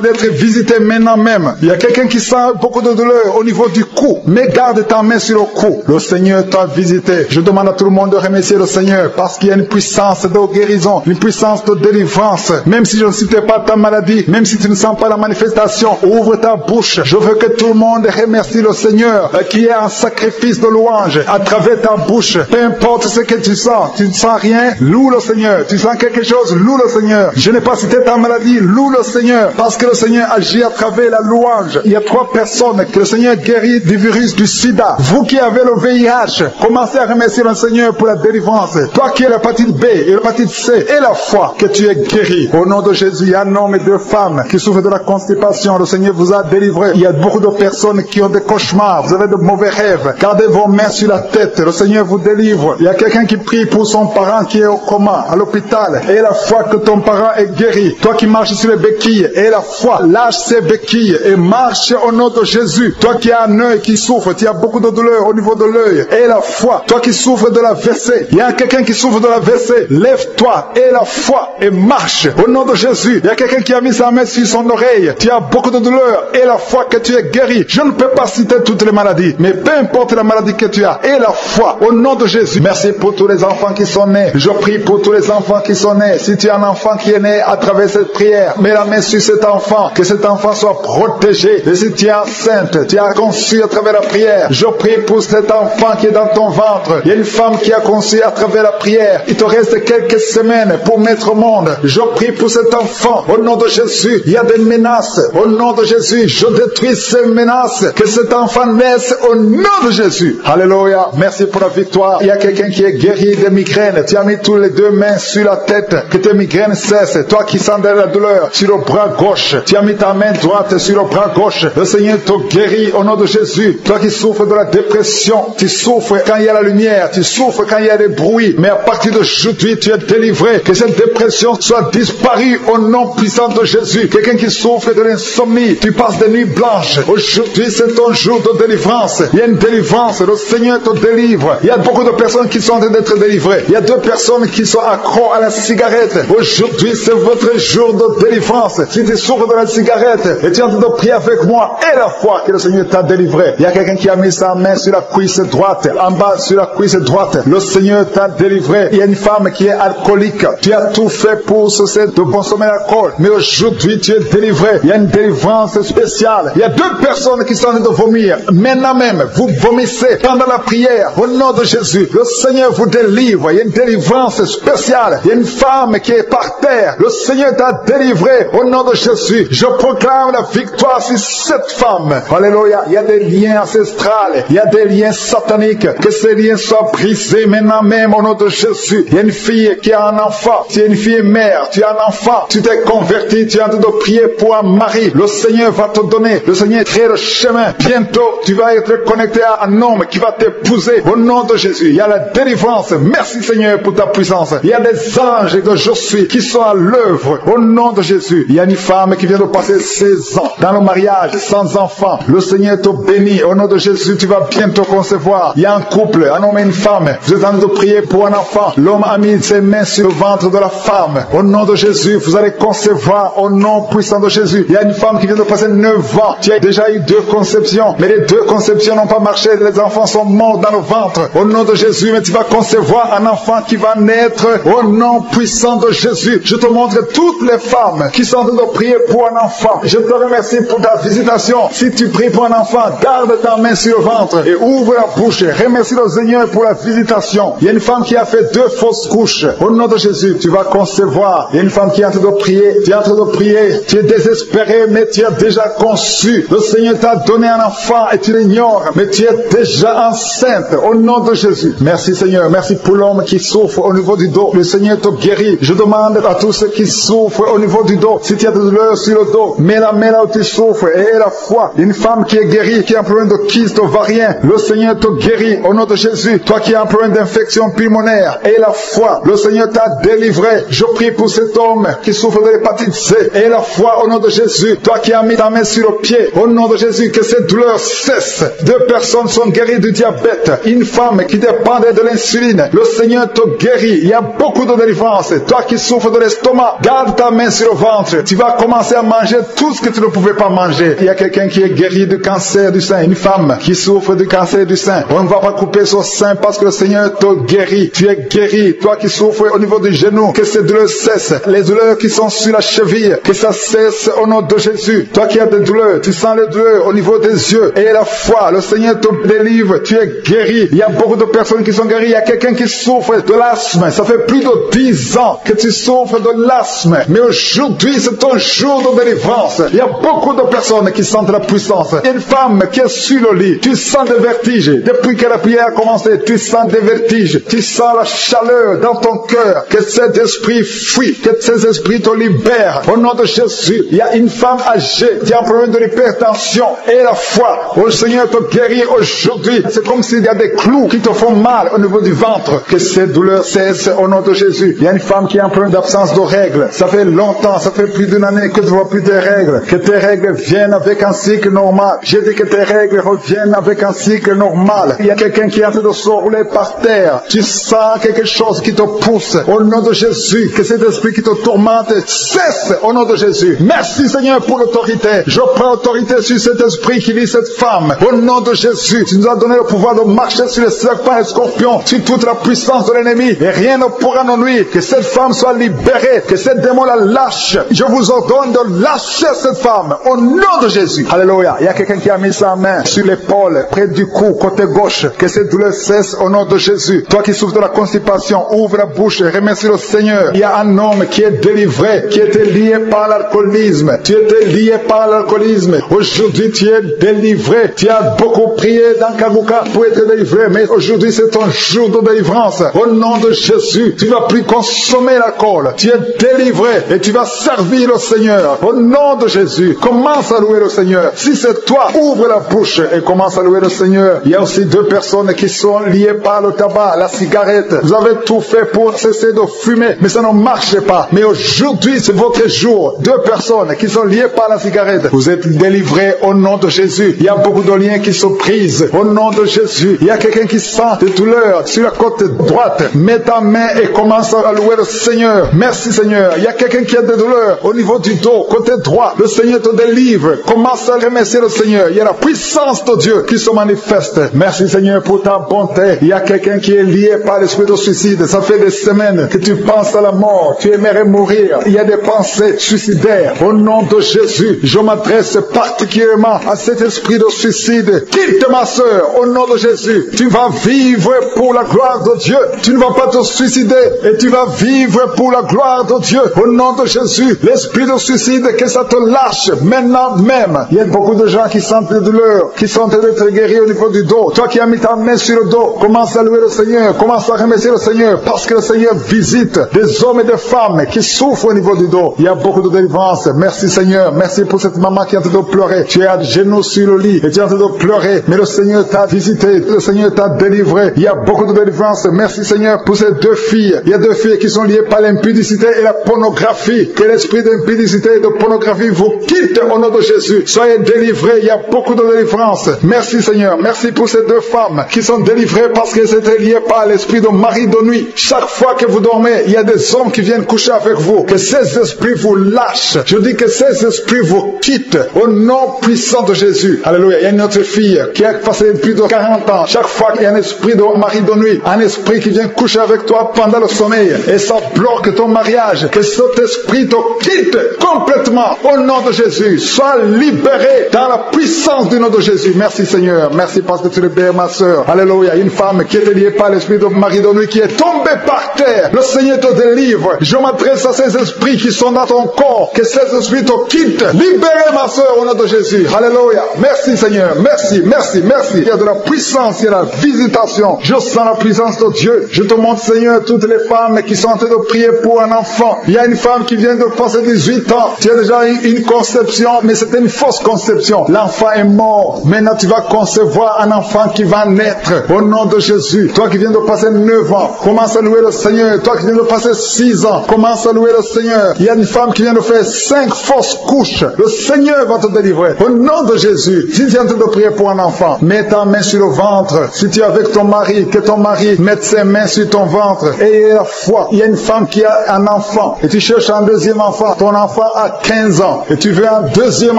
d'être visités maintenant même. Il y a quelqu'un qui sent beaucoup de douleur au niveau du cou. Mais garde ta main sur le cou. Le Seigneur t'a visité. Je demande à tout le monde de remercier le Seigneur parce qu'il y a une puissance de guérison, une puissance de délivrance. Même si je ne citais pas ta maladie, même si tu ne sens pas la manifestation, ouvre ta bouche. Je veux que tout le monde remercie le Seigneur qui est un sacrifice de louange à travers ta bouche. Peu importe ce que tu ne sens rien, loue le Seigneur. Tu sens quelque chose, loue le Seigneur. Je n'ai pas incapacité, ta maladie, loue le Seigneur, parce que le Seigneur agit à travers la louange. Il y a 3 personnes que le Seigneur guérit du virus du sida. Vous qui avez le VIH, commencez à remercier le Seigneur pour la délivrance. Toi qui as l'hépatite B et l'hépatite C et la foi, que tu es guéri. Au nom de Jésus, il y a un homme et 2 femmes qui souffrent de la constipation. Le Seigneur vous a délivré. Il y a beaucoup de personnes qui ont des cauchemars. Vous avez de mauvais rêves. Gardez vos mains sur la tête. Le Seigneur vous délivre. Il y a quelqu'un qui prie pour son parent qui est au coma, à l'hôpital. Et la foi que ton parent est guéri. Toi qui marches sur les béquilles, et la foi, lâche ces béquilles et marche au nom de Jésus. Toi qui as un œil qui souffre, tu as beaucoup de douleur au niveau de l'œil. Et la foi, toi qui souffres de la WC, il y a quelqu'un qui souffre de la WC. Lève-toi et la foi et marche au nom de Jésus. Il y a quelqu'un qui a mis sa main sur son oreille. Tu as beaucoup de douleur et la foi que tu es guéri. Je ne peux pas citer toutes les maladies, mais peu importe la maladie que tu as, et la foi au nom de Jésus. Merci pour tous les enfants qui sont nés. Je prie pour tous les enfants qui sont nés. Si tu as un enfant qui est né à travers cette prière, mets la main sur cet enfant, que cet enfant soit protégé. Et si tu es enceinte, tu as conçu à travers la prière, je prie pour cet enfant qui est dans ton ventre. Il y a une femme qui a conçu à travers la prière. Il te reste quelques semaines pour mettre au monde. Je prie pour cet enfant au nom de Jésus. Il y a des menaces au nom de Jésus. Je détruis ces menaces. Que cet enfant naisse au nom de Jésus. Alléluia. Merci pour la victoire. Il y a quelqu'un qui est guéri des migraines. Tu as mis tous les 2 mains sur la tête. Que tes migraines cessent. Toi qui sens de la douleur sur le bras gauche, tu as mis ta main droite sur le bras gauche. Le Seigneur te guérit au nom de Jésus. Toi qui souffres de la dépression, tu souffres quand il y a la lumière, tu souffres quand il y a des bruits, mais à partir d'aujourd'hui, tu es délivré. Que cette dépression soit disparue au nom puissant de Jésus. Quelqu'un qui souffre de l'insomnie, tu passes des nuits blanches. Aujourd'hui, c'est ton jour de délivrance. Il y a une délivrance. Le Seigneur te délivre. Il y a beaucoup de personnes qui sont en train d'être délivrées. Il y a 2 personnes qui sont accros à la cigarette. Aujourd'hui, c'est votre jour de délivrance. Si tu souffres de la cigarette et tu es en train de prier avec moi, et la foi que le Seigneur t'a délivré. Il y a quelqu'un qui a mis sa main sur la cuisse droite, en bas sur la cuisse droite. Le Seigneur t'a délivré. Il y a une femme qui est alcoolique. Tu as tout fait pour cesser de consommer l'alcool, mais aujourd'hui tu es délivré. Il y a une délivrance spéciale. Il y a 2 personnes qui sont en train de vomir. Maintenant même, vous vomissez pendant la prière. Au nom de Jésus, le Seigneur vous délivre. Il y a une délivrance spéciale. Il y a une femme qui est par terre. Le Seigneur t'a délivré. Au nom de Jésus, je proclame la victoire sur cette femme. Alléluia. Il y a des liens ancestrales. Il y a des liens sataniques. Que ces liens soient brisés maintenant même au nom de Jésus. Il y a une fille qui a un enfant. Tu es une fille mère. Tu as un enfant. Tu t'es converti. Tu es en train de prier pour un mari. Le Seigneur va te donner. Le Seigneur crée le chemin. Bientôt, tu vas être connecté à un homme qui va t'épouser. Au nom de Jésus, il y a la délivrance. Merci Seigneur pour ta puissance. Il y a des anges que je suis qui sont à l'œuvre. Au nom de Jésus, il y a une femme qui vient de passer 16 ans dans le mariage sans enfant. Le Seigneur te bénit. Au nom de Jésus, tu vas bientôt concevoir. Il y a un couple, un homme et une femme. Vous êtes en train de prier pour un enfant. L'homme a mis ses mains sur le ventre de la femme. Au nom de Jésus, vous allez concevoir au nom puissant de Jésus. Il y a une femme qui vient de passer 9 ans. Tu as déjà eu 2 conceptions, mais les 2 conceptions n'ont pas marché. Les enfants sont morts dans le ventre. Au nom de Jésus, mais tu vas concevoir un enfant qui va naître au nom puissant de Jésus. Je te montre toutes les femmes qui sont en train de prier pour un enfant. Je te remercie pour ta visitation. Si tu pries pour un enfant, garde ta main sur le ventre et ouvre la bouche. Remercie le Seigneur pour la visitation. Il y a une femme qui a fait 2 fausses couches. Au nom de Jésus, tu vas concevoir. Il y a une femme qui est en train de prier. Tu es en train de prier. Tu es désespéré, mais tu as déjà conçu. Le Seigneur t'a donné un enfant et tu l'ignores, mais tu es déjà enceinte. Au nom de Jésus. Merci Seigneur. Merci pour l'homme qui souffre au niveau du dos. Le Seigneur te guérit. Je demande à tous ceux qui souffrent au niveau du dos, si tu as de douleur sur le dos, mets la main là où tu souffres et la foi. Une femme qui est guérie, qui a un problème de kyste ovarien, le Seigneur te guérit au nom de Jésus. Toi qui as un problème d'infection pulmonaire et la foi, le Seigneur t'a délivré. Je prie pour cet homme qui souffre de l'hépatite C et la foi au nom de Jésus. Toi qui as mis ta main sur le pied, au nom de Jésus, que cette douleur cesse. 2 personnes sont guéries du diabète. Une femme qui dépendait de l'insuline, le Seigneur te guérit. Il y a beaucoup de délivrance. Toi qui souffres de l'estomac, garde ta main sur le ventre. Tu vas commencer à manger tout ce que tu ne pouvais pas manger. Il y a quelqu'un qui est guéri du cancer du sein. Une femme qui souffre du cancer du sein. On ne va pas couper son sein parce que le Seigneur te guérit. Tu es guéri. Toi qui souffres au niveau du genou, que ces douleurs cessent. Les douleurs qui sont sur la cheville, que ça cesse au nom de Jésus. Toi qui as des douleurs, tu sens les douleurs au niveau des yeux. Et la foi, le Seigneur te délivre. Tu es guéri. Il y a beaucoup de personnes qui sont guéries. Il y a quelqu'un qui souffre de l'asthme. Ça fait plus de 10 ans que tu souffres de l'asthme. marasme. Mais aujourd'hui, c'est ton jour de délivrance. Il y a beaucoup de personnes qui sentent la puissance. Il y a une femme qui est sur le lit. Tu sens des vertiges. Depuis que la prière a commencé, tu sens des vertiges. Tu sens la chaleur dans ton cœur. Que cet esprit fuit. Que ces esprits te libèrent. Au nom de Jésus, il y a une femme âgée qui a un problème de l'hypertension. Et la foi, le Seigneur te guérit aujourd'hui. C'est comme s'il y a des clous qui te font mal au niveau du ventre. Que ces douleurs cessent au nom de Jésus. Il y a une femme qui a un problème d'absence de règles. Ça fait longtemps, ça fait plus d'une année que tu ne vois plus tes règles. Que tes règles viennent avec un cycle normal. J'ai dit que tes règles reviennent avec un cycle normal. Il y a quelqu'un qui est en train de se rouler par terre. Tu sens quelque chose qui te pousse. Au nom de Jésus, que cet esprit qui te tourmente cesse au nom de Jésus. Merci Seigneur pour l'autorité. Je prends autorité sur cet esprit qui lit cette femme. Au nom de Jésus, tu nous as donné le pouvoir de marcher sur les serpents et les scorpions, sur toute la puissance de l'ennemi. Et rien ne pourra nous nuire. Que cette femme soit libérée. Que cette démon la lâche. Je vous ordonne de lâcher cette femme. Au nom de Jésus. Alléluia. Il y a quelqu'un qui a mis sa main sur l'épaule, près du cou, côté gauche. Que cette douleur cesse au nom de Jésus. Toi qui souffres de la constipation, ouvre la bouche et remercie le Seigneur. Il y a un homme qui est délivré, qui était lié par l'alcoolisme. Tu étais lié par l'alcoolisme. Aujourd'hui, tu es délivré. Tu as beaucoup prié dans Kabuka pour être délivré, mais aujourd'hui, c'est ton jour de délivrance. Au nom de Jésus, tu ne vas plus consommer l'alcool. Tu es délivré et tu vas servir le Seigneur. Au nom de Jésus, commence à louer le Seigneur. Si c'est toi, ouvre la bouche et commence à louer le Seigneur. Il y a aussi deux personnes qui sont liées par le tabac, la cigarette. Vous avez tout fait pour cesser de fumer, mais ça ne marche pas. Mais aujourd'hui, c'est votre jour. Deux personnes qui sont liées par la cigarette. Vous êtes délivrés au nom de Jésus. Il y a beaucoup de liens qui se brisent. Au nom de Jésus, il y a quelqu'un qui sent des douleurs sur la côte droite. Mets ta main et commence à louer le Seigneur. Merci Seigneur. Il y a quelqu'un qui a des douleurs au niveau du dos, côté droit. Le Seigneur te délivre. Commence à remercier le Seigneur. Il y a la puissance de Dieu qui se manifeste. Merci Seigneur pour ta bonté. Il y a quelqu'un qui est lié par l'esprit de suicide. Ça fait des semaines que tu penses à la mort. Tu aimerais mourir. Il y a des pensées suicidaires. Au nom de Jésus, je m'adresse particulièrement à cet esprit de suicide. Quitte ma soeur, au nom de Jésus. Tu vas vivre pour la gloire de Dieu. Tu ne vas pas te suicider et tu vas vivre pour la gloire de Dieu. Au nom de Jésus, l'esprit de suicide, que ça te lâche maintenant même. Il y a beaucoup de gens qui sentent des douleurs, qui sont en train d'être guéris au niveau du dos. Toi qui as mis ta main sur le dos, commence à louer le Seigneur, commence à remercier le Seigneur, parce que le Seigneur visite des hommes et des femmes qui souffrent au niveau du dos. Il y a beaucoup de délivrance. Merci Seigneur, merci pour cette maman qui est en train de pleurer. Tu es à genoux sur le lit et tu es en train de pleurer, mais le Seigneur t'a visité, le Seigneur t'a délivré. Il y a beaucoup de délivrance. Merci Seigneur pour ces deux filles. Il y a deux filles qui sont liées par l'impudicité et la pornographie. Que l'esprit d'impudicité et de pornographie vous quitte au nom de Jésus. Soyez délivrés. Il y a beaucoup de délivrance. Merci Seigneur. Merci pour ces deux femmes qui sont délivrées parce qu'elles étaient liées par l'esprit de mari de nuit. Chaque fois que vous dormez, il y a des hommes qui viennent coucher avec vous. Que ces esprits vous lâchent. Je dis que ces esprits vous quittent au nom puissant de Jésus. Alléluia. Il y a une autre fille qui a passé plus de 40 ans. Chaque fois qu'il y a un esprit de mari de nuit, un esprit qui vient coucher avec toi pendant le sommeil et ça bloque ton mariage, que cet esprit te quitte complètement au nom de Jésus. Sois libéré dans la puissance du nom de Jésus. Merci Seigneur. Merci parce que tu libères ma soeur. Alléluia. Une femme qui était liée par l'esprit de mari de nuit qui est tombée par terre. Le Seigneur te délivre. Je m'adresse à ces esprits qui sont dans ton corps. Que ces esprits te quittent. Libérez ma soeur au nom de Jésus. Alléluia. Merci Seigneur. Merci, merci, merci. Il y a de la puissance, il y a la visitation. Je sens la puissance de Dieu. Je te montre Seigneur toutes les femmes qui sont en train de prier pour un enfant. Il y a une femme qui vient de passer 18 ans. Tu as déjà eu une conception, mais c'était une fausse conception. L'enfant est mort. Maintenant tu vas concevoir un enfant qui va naître. Au nom de Jésus. Toi qui viens de passer 9 ans, commence à louer le Seigneur. Toi qui viens de passer 6 ans, commence à louer le Seigneur. Il y a une femme qui vient de faire 5 fausses couches. Le Seigneur va te délivrer. Au nom de Jésus. Si tu es en train de prier pour un enfant, mets ta main sur le ventre. Si tu es avec ton mari, que ton mari mette ses mains sur ton ventre. Et la foi. Il y a une femme qui a un enfant. Et tu cherches un deuxième enfant. Ton enfant a 15 ans. Et tu veux un deuxième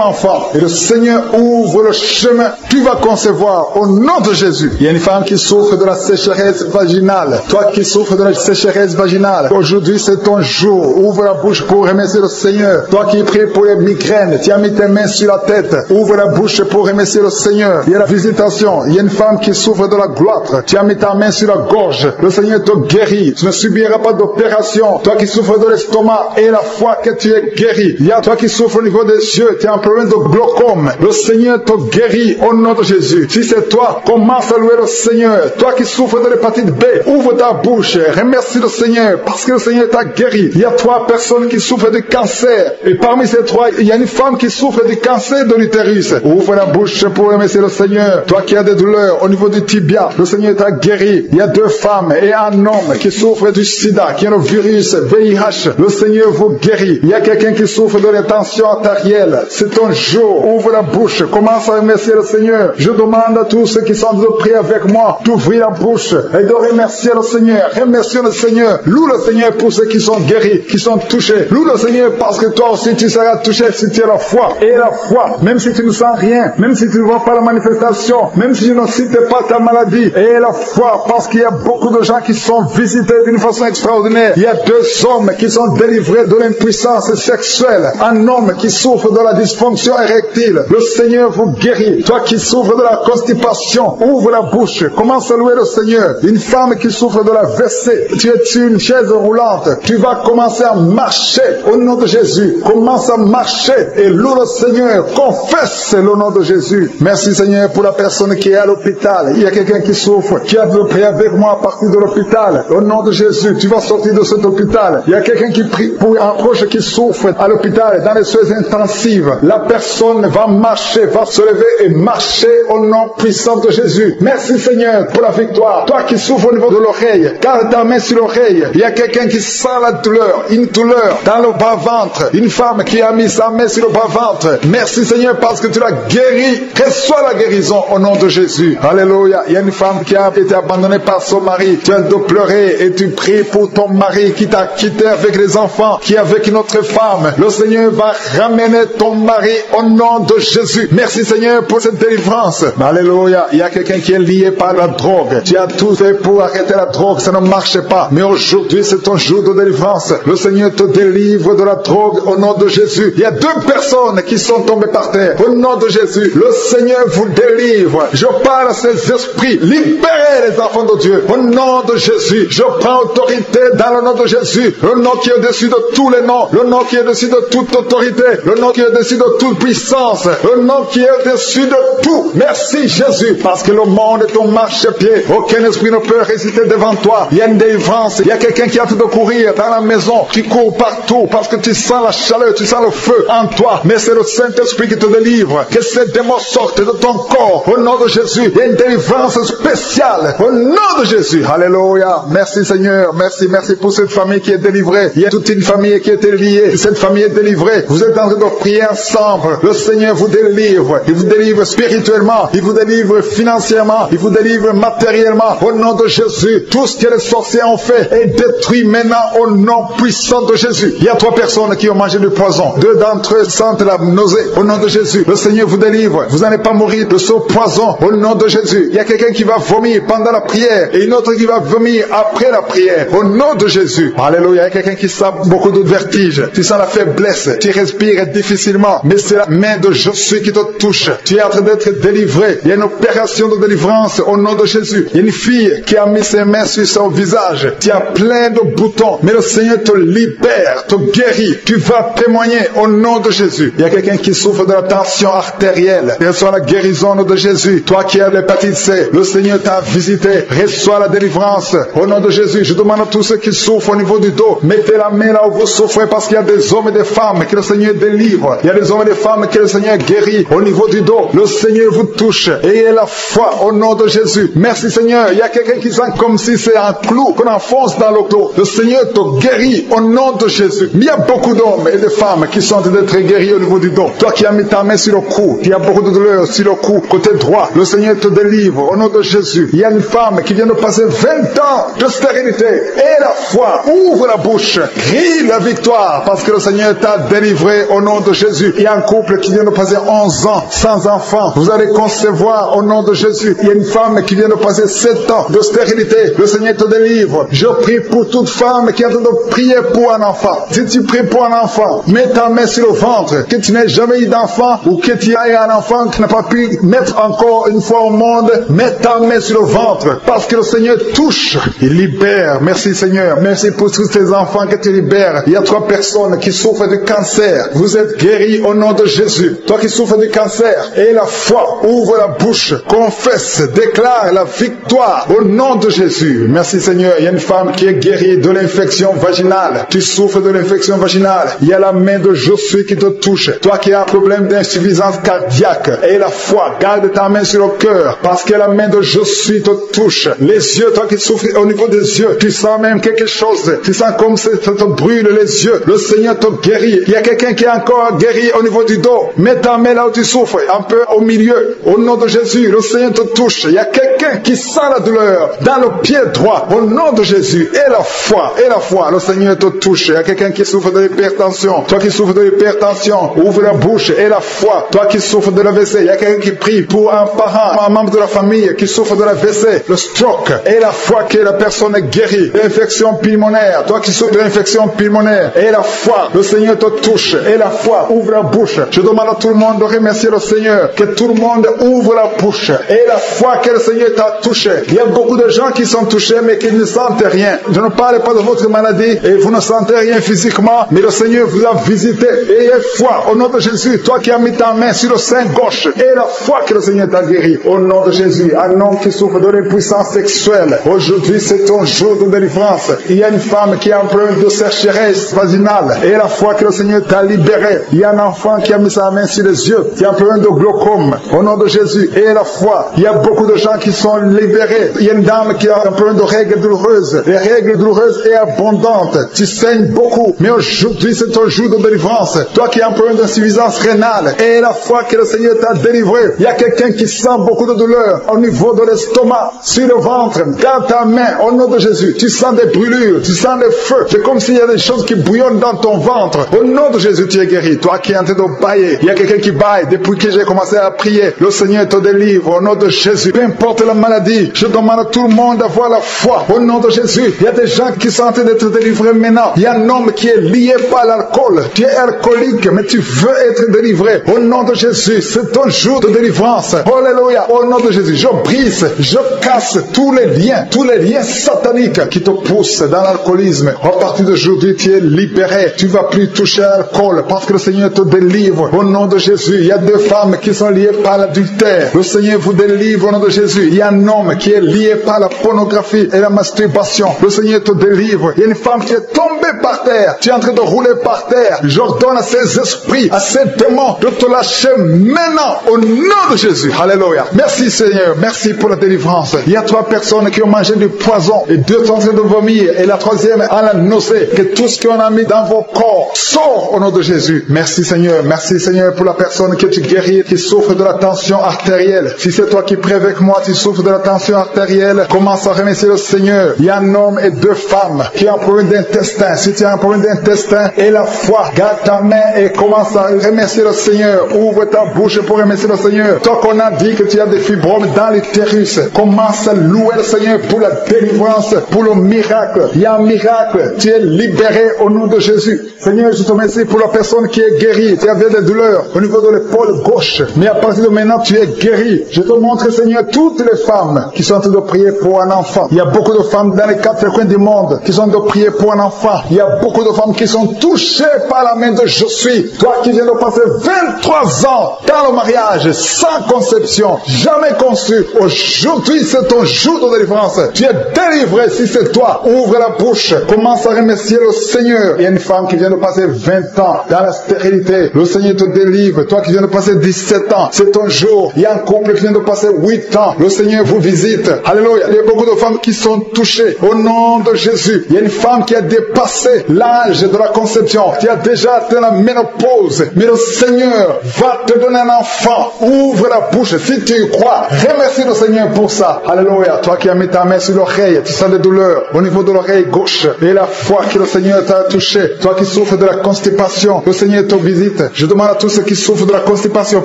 enfant. Et le Seigneur ouvre le chemin. Tu vas concevoir au nom de Jésus. Il y a une femme qui souffre de la sécheresse vaginale. Toi qui souffres de la sécheresse vaginale, aujourd'hui c'est ton jour. Ouvre la bouche pour remercier le Seigneur. Toi qui pries pour les migraines, tu as mis tes mains sur la tête. Ouvre la bouche pour remercier le Seigneur. Il y a la visitation. Il y a une femme qui souffre de la gloître. Tu as mis ta main sur la gorge. Le Seigneur te guérit. Tu ne subiras pas d'opération. Toi qui souffres de l'estomac et la foi que tu es guéri. Il y a toi qui souffres au niveau des yeux, tu as un problème de glaucome. Le Seigneur te guérit au nom de Jésus. Si c'est toi, commence à louer le Seigneur. Toi qui souffres de l'hépatite B, ouvre ta bouche, remercie le Seigneur parce que le Seigneur t'a guéri. Il y a 3 personnes qui souffrent de cancer et parmi ces 3, il y a une femme qui souffre du cancer de l'utérus. Ouvre la bouche pour remercier le Seigneur. Toi qui as des douleurs au niveau du tibia, le Seigneur t'a guéri. Il y a 2 femmes et un homme qui souffrent du sida, qui a le virus VIH. Le Seigneur vous guérit. Il y a quelqu'un qui souffre de la tension artérielle. C'est ton jour. Ouvre la bouche. Commence à remercier le Seigneur. Je demande à tous ceux qui sont de prier avec moi d'ouvrir la bouche et de remercier le Seigneur. Remercie le Seigneur. Loue le Seigneur pour ceux qui sont guéris, qui sont touchés. Loue le Seigneur parce que toi aussi tu seras touché si tu as la foi. Et la foi, même si tu ne sens rien, même si tu ne vois pas la manifestation, même si tu ne cites pas ta maladie. Et la foi, parce qu'il y a beaucoup de gens qui sont visités d'une façon extraordinaire. Il y a 2 hommes qui sont délivrés de l'impuissance sexuelle. Un homme qui souffre de la dysfonction érectile. Le Seigneur vous guérit. Toi qui souffres de la constipation, ouvre la bouche. Commence à louer le Seigneur. Une femme qui souffre de la WC, tu es sur une chaise roulante. Tu vas commencer à marcher au nom de Jésus. Commence à marcher et loue le Seigneur. Confesse le nom de Jésus. Merci Seigneur pour la personne qui est à l'hôpital. Il y a quelqu'un qui souffre, qui a de prier avec moi à partir de l'hôpital. Au nom de Jésus, tu vas sortir de cet hôpital. Il y a quelqu'un qui prie pour un proche qui souffre à l'hôpital, dans les soins intensives. La personne va marcher, va se lever et marcher au nom puissant de Jésus. Merci Seigneur pour la victoire. Toi qui souffres au niveau de l'oreille, garde ta main sur l'oreille. Il y a quelqu'un qui sent la douleur, une douleur dans le bas-ventre. Une femme qui a mis sa main sur le bas-ventre. Merci Seigneur parce que tu l'as guéri. Reçois la guérison au nom de Jésus. Alléluia. Il y a une femme qui a été abandonnée par son mari. Tu as de pleurer et tu pries pour ton mari qui t'a quitté avec les enfants, qui est avec une autre femme. Le Seigneur va ramener ton mari au nom de Jésus. Merci Seigneur pour cette délivrance. Alléluia. Il y a quelqu'un qui est lié par la drogue. Tu as tout fait pour arrêter la drogue. Ça ne marche pas. Mais aujourd'hui, c'est ton jour de délivrance. Le Seigneur te délivre de la drogue au nom de Jésus. Il y a 2 personnes qui sont tombées par terre. Au nom de Jésus, le Seigneur vous délivre. Je parle à ces esprits. Libérez les enfants de Dieu. Au nom de Jésus, je prends autorité dans le nom de Jésus. Le nom qui est au-dessus de tous les noms. Le nom qui est au-dessus de toute autorité. Le nom qui est au-dessus de toute puissance. Le nom qui est au-dessus de tout. Merci Jésus. Parce que le monde est ton marchepied. Aucun esprit ne peut résister devant toi. Il y a une délivrance. Il y a quelqu'un qui a tout de courir dans la maison. Tu cours partout parce que tu sens la chaleur, tu sens le feu en toi. Mais c'est le Saint-Esprit qui te délivre. Que ces démons sortent de ton corps. Au nom de Jésus, il y a une délivrance spéciale. Au nom de Jésus. Alléluia. Merci Seigneur. Merci, merci pour cette famille qui est délivrée. Il y a toute une famille qui est liée. Cette famille est délivrée. Vous êtes en train de prier ensemble. Le Seigneur vous délivre. Il vous délivre spirituellement. Il vous délivre financièrement. Il vous délivre matériellement. Au nom de Jésus. Tout ce que les sorciers ont fait est détruit maintenant au nom puissant de Jésus. Il y a 3 personnes qui ont mangé du poison. 2 d'entre eux sentent la nausée. Au nom de Jésus. Le Seigneur vous délivre. Vous n'allez pas mourir de ce poison. Au nom de Jésus. Il y a quelqu'un qui va vomir pendant la prière et une autre qui va vomir après la prière. Au nom de Jésus. Alléluia. Il y a quelqu'un qui sent beaucoup de vertige. Tu sens la faiblesse. Tu respires difficilement. Mais c'est la main de Jésus qui te touche. Tu es en train d'être délivré. Il y a une opération de délivrance au nom de Jésus. Il y a une fille qui a mis ses mains sur son visage. Tu as plein de boutons. Mais le Seigneur te libère, te guérit. Tu vas témoigner au nom de Jésus. Il y a quelqu'un qui souffre de la tension artérielle. Reçois la guérison de Jésus. Toi qui as l'hépatite C, le Seigneur t'a visité. Reçois la délivrance au nom de Jésus. Je demande à tous ceux qui souffrent au niveau du dos, mettez la main là où vous souffrez parce qu'il y a des hommes et des femmes que le Seigneur délivre. Il y a des hommes et des femmes que le Seigneur guérit au niveau du dos. Le Seigneur vous touche. Ayez la foi au nom de Jésus. Merci Seigneur. Il y a quelqu'un qui sent comme si c'est un clou qu'on enfonce dans le dos. Le Seigneur te guérit au nom de Jésus. Mais il y a beaucoup d'hommes et de femmes qui sont d'être guéris au niveau du dos. Toi qui as mis ta main sur le cou, il y a beaucoup de douleur sur le cou, côté droit. Le Seigneur te délivre au nom de Jésus. Il y a une femme qui vient de passer 20 ans de stérilité. Et la foi, ouvre la bouche, crie la victoire parce que le Seigneur t'a délivré au nom de Jésus. Il y a un couple qui vient de passer 11 ans sans enfant. Vous allez concevoir au nom de Jésus. Il y a une femme qui vient de passer 7 ans de stérilité. Le Seigneur te délivre. Je prie pour toute femme qui est en train de prier pour un enfant. Si tu pries pour un enfant, mets ta main sur le ventre. Que tu n'aies jamais eu d'enfant ou que tu aies un enfant qui n'a pas pu mettre encore une fois au monde, mets ta main sur le ventre parce que le Seigneur touche. Il libère. Merci Seigneur. Merci pour tous tes enfants. enfant que tu libères. Il y a 3 personnes qui souffrent de cancer. Vous êtes guéris au nom de Jésus. Toi qui souffres de cancer, et la foi, ouvre la bouche, confesse, déclare la victoire au nom de Jésus. Merci Seigneur. Il y a une femme qui est guérie de l'infection vaginale. Tu souffres de l'infection vaginale. Il y a la main de Je suis qui te touche. Toi qui as un problème d'insuffisance cardiaque, et la foi, garde ta main sur le cœur, parce que la main de Je suis te touche. Les yeux, toi qui souffres au niveau des yeux, tu sens même quelque chose. Tu sens comme ça te brûle les yeux. Le Seigneur te guérit. Il y a quelqu'un qui est encore guéri au niveau du dos. Mets ta main là où tu souffres, un peu au milieu. Au nom de Jésus, le Seigneur te touche. Il y a quelqu'un qui sent la douleur dans le pied droit. Au nom de Jésus, et la foi, le Seigneur te touche. Il y a quelqu'un qui souffre de l'hypertension. Toi qui souffres de l'hypertension, ouvre la bouche, et la foi. Toi qui souffres de l'AVC, il y a quelqu'un qui prie pour un parent, un membre de la famille qui souffre de l'AVC, le stroke, et la foi que la personne est guérie. L'infection pulmonaire, toi qui souffres de l'infection pulmonaire, et la foi, le Seigneur te touche, et la foi, ouvre la bouche. Je demande à tout le monde de remercier le Seigneur, que tout le monde ouvre la bouche, et la foi que le Seigneur t'a touché. Il y a beaucoup de gens qui sont touchés, mais qui ne sentent rien. Je ne parle pas de votre maladie, et vous ne sentez rien physiquement, mais le Seigneur vous a visité, et ayez foi, au nom de Jésus, toi qui as mis ta main sur le sein gauche, et la foi que le Seigneur t'a guéri, au nom de Jésus. Un homme qui souffre de l'impuissance sexuelle, aujourd'hui c'est ton jour de délivrance. Il y a une femme qui a un problème de sécheresse vaginale, et la foi que le Seigneur t'a libéré. Il y a un enfant qui a mis sa main sur les yeux, qui a un problème de glaucome, au nom de Jésus, et la foi. Il y a beaucoup de gens qui sont libérés. Il y a une dame qui a un problème de règles douloureuses. Les règles douloureuses et abondantes. Tu saignes beaucoup, mais aujourd'hui c'est ton jour de délivrance. Toi qui as un problème d'insuffisance rénale, et la foi que le Seigneur t'a délivré. Il y a quelqu'un qui sent beaucoup de douleur au niveau de l'estomac, sur le ventre. Garde ta main au nom de Jésus. Tu sens des brûlures, tu sens des feux. C'est comme s'il y a des choses qui bouillonnent dans ton ventre. Au nom de Jésus, tu es guéri. Toi qui es en train de bailler, il y a quelqu'un qui baille. Depuis que j'ai commencé à prier, le Seigneur te délivre au nom de Jésus. Peu importe la maladie, je demande à tout le monde d'avoir la foi au nom de Jésus. Il y a des gens qui sont en train d'être délivrés maintenant. Il y a un homme qui est lié par l'alcool. Tu es alcoolique, mais tu veux être délivré. Au nom de Jésus, c'est ton jour de délivrance. Alléluia. Au nom de Jésus, je brise, je casse tous les liens sataniques qui te poussent dans l'alcoolisme. À partir d'aujourd'hui, tu es libéré. Tu ne vas plus toucher à l'alcool parce que le Seigneur te délivre. Au nom de Jésus, il y a 2 femmes qui sont liées par l'adultère. Le Seigneur vous délivre au nom de Jésus. Il y a un homme qui est lié par la pornographie et la masturbation. Le Seigneur te délivre. Il y a une femme qui est tombée par terre. Tu es en train de rouler par terre. J'ordonne à ces esprits, à ces démons de te lâcher maintenant au nom de Jésus. Alléluia. Merci Seigneur. Merci pour la délivrance. Il y a 3 personnes qui ont mangé du poison et 2 sont en train de vomir et la 3e a la nausée. Que tout ce qu'on a mis dans vos corps sort au nom de Jésus. Merci Seigneur. Merci Seigneur pour la personne que tu guéris, qui souffre de la tension artérielle. Si c'est toi qui pries avec moi, tu souffres de la tension artérielle, commence à remercier le Seigneur. Il y a un homme et 2 femmes qui ont un problème d'intestin. Si tu as un problème d'intestin et la foi, garde ta main et commence à remercier le Seigneur. Ouvre ta bouche pour remercier le Seigneur. Toi qu'on a dit que tu as des fibromes dans l'utérus, commence à louer le Seigneur pour la délivrance, pour le miracle. Il y a un miracle. Tu es libéré au nom de Jésus. Seigneur, je te remercie pour la personne qui est guérie. Tu avais des douleurs au niveau de l'épaule gauche, mais à partir de maintenant, tu es guéri. Je te montre, Seigneur, toutes les femmes qui sont en train de prier pour un enfant. Il y a beaucoup de femmes dans les 4 coins du monde qui sont en train de prier pour un enfant. Il y a beaucoup de femmes qui sont touchées par la main de Je suis. Toi qui viens de passer 23 ans dans le mariage, sans conception, jamais conçu. Aujourd'hui, c'est ton jour de délivrance. Tu es délivré si c'est toi. Ouvre la bouche. Commence à remercier le Seigneur. Il y a une femme qui vient de passer 20 ans dans la stérilité. Le Seigneur te délivre. Toi qui viens de passer 17 ans, c'est ton jour. Il y a un couple qui vient de passer 8 ans. Le Seigneur vous visite. Alléluia. Il y a beaucoup de femmes qui sont touchées. Au nom de Jésus. Il y a une femme qui a dépassé l'âge de la conception. Qui a déjà atteint la ménopause. Mais le Seigneur va te donner un enfant. Ouvre la bouche. Si tu y crois, remercie le Seigneur pour ça. Alléluia. Toi qui as mis ta main sur l'oreille, tu sens des douleurs au niveau de l'oreille gauche. Et la foi que le Seigneur t'a touché. Toi qui souffres de la constipation, le Seigneur te visite. Je demande à tous ceux qui souffrent de la constipation,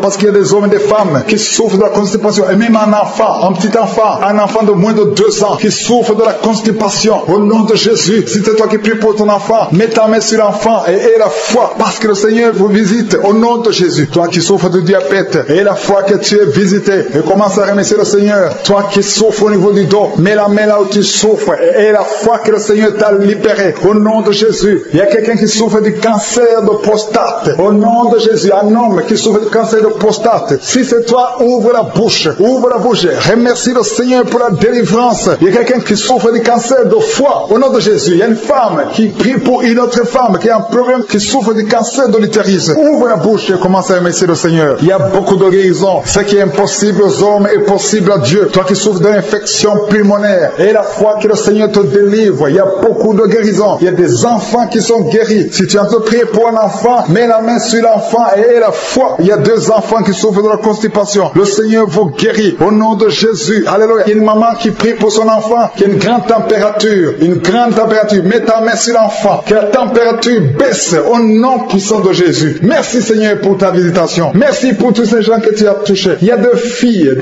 parce qu'il y a des hommes et des femmes qui souffrent de la constipation. Et même un enfant, un petit enfant, un enfant de moins de 2 ans qui souffre de la constipation. Au nom de Jésus, si c'est toi qui pries pour ton enfant, mets ta main sur l'enfant et aie la foi, parce que le Seigneur vous visite. Au nom de Jésus. Toi qui souffres de diabète, aie la foi que tu es visité. Et commence à remercier le Seigneur. Toi qui souffres au niveau du dos, mets la main là où tu souffres et aie la foi que le Seigneur t'a libéré. libéré. Au nom de Jésus, il y a quelqu'un qui souffre du cancer de prostate. Au nom de Jésus, un homme qui souffre du cancer de prostate. Si c'est toi, ouvre la bouche. Ouvre la bouche. Remercie le Seigneur pour la délivrance. Il y a quelqu'un qui souffre du cancer de foie. Au nom de Jésus, il y a une femme qui prie pour une autre femme qui a un problème, qui souffre du cancer de l'utérus. Ouvre la bouche et commence à remercier le Seigneur. Il y a beaucoup de guérisons. Ce qui est impossible aux hommes est possible à Dieu. Toi qui souffres d'une infection pulmonaire, et la foi que le Seigneur te délivre. Il y a beaucoup de guérisons. Il y a des enfants qui sont guéris. Si tu es en train de prier pour un enfant, mets la main sur l'enfant et aie la foi. Il y a 2 enfants qui souffrent de la constipation. Le Seigneur vous guérit au nom de Jésus. Alléluia. Il y a une maman qui prie pour son enfant qui a une grande température. Une grande température. Mets ta main sur l'enfant. Que la température baisse au nom puissant de Jésus. Merci Seigneur pour ta visitation. Merci pour tous ces gens que tu as touchés. Il y a 2 filles